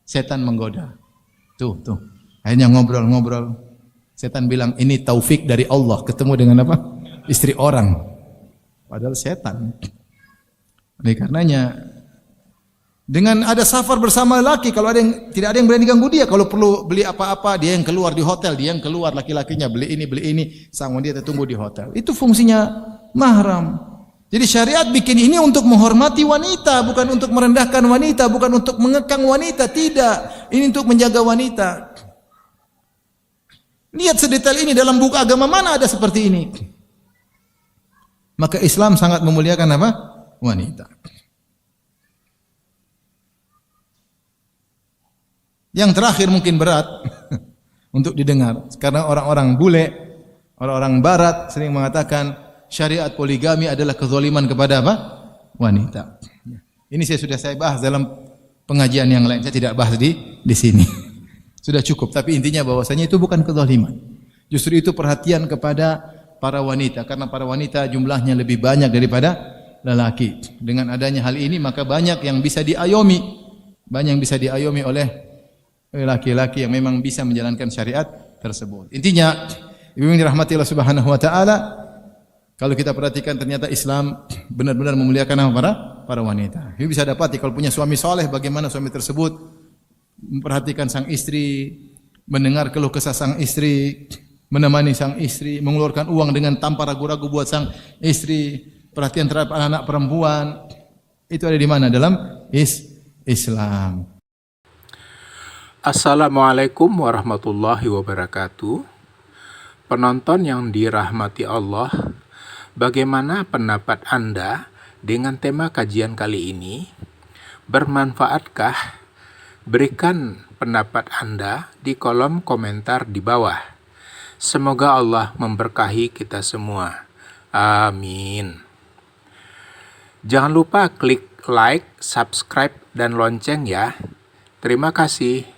[SPEAKER 2] Setan menggoda. Tuh. Akhirnya ngobrol. Setan bilang ini taufik dari Allah, ketemu dengan apa? Istri orang. Padahal setan. Oleh karenanya dengan ada safar bersama laki, kalau ada yang tidak ada yang berani ganggu dia, kalau perlu beli apa-apa dia yang keluar di hotel, dia yang keluar laki-lakinya beli ini, sang wanita tunggu di hotel. Itu fungsinya mahram. Jadi syariat bikin ini untuk menghormati wanita, bukan untuk merendahkan wanita, bukan untuk mengekang wanita, tidak. Ini untuk menjaga wanita. Lihat sedetail ini dalam buku agama mana ada seperti ini. Maka Islam sangat memuliakan apa? Wanita. Yang terakhir mungkin berat untuk didengar karena orang-orang bule, orang-orang barat sering mengatakan syariat poligami adalah kezaliman kepada apa? Wanita. Ini sudah saya bahas dalam pengajian yang lain. Saya tidak bahas di sini. Sudah cukup, tapi intinya bahwasanya itu bukan kezaliman. Justru itu perhatian kepada para wanita karena para wanita jumlahnya lebih banyak daripada lelaki. Dengan adanya hal ini maka banyak yang bisa diayomi. Banyak yang bisa diayomi oleh laki-laki yang memang bisa menjalankan syariat tersebut. Intinya, ibu yang dirahmati Allah Subhanahu wa taala, kalau kita perhatikan ternyata Islam benar-benar memuliakan para wanita. Ibu bisa dapati kalau punya suami soleh, bagaimana suami tersebut memperhatikan sang istri, mendengar keluh kesah sang istri, menemani sang istri, mengeluarkan uang dengan tanpa ragu-ragu buat sang istri, perhatian terhadap anak-anak perempuan. Itu ada di mana? Dalam Islam.
[SPEAKER 1] Assalamualaikum warahmatullahi wabarakatuh. Penonton yang dirahmati Allah, bagaimana pendapat Anda dengan tema kajian kali ini? Bermanfaatkah? Berikan pendapat Anda di kolom komentar di bawah. Semoga Allah memberkahi kita semua. Amin. Jangan lupa klik like, subscribe, dan lonceng ya. Terima kasih.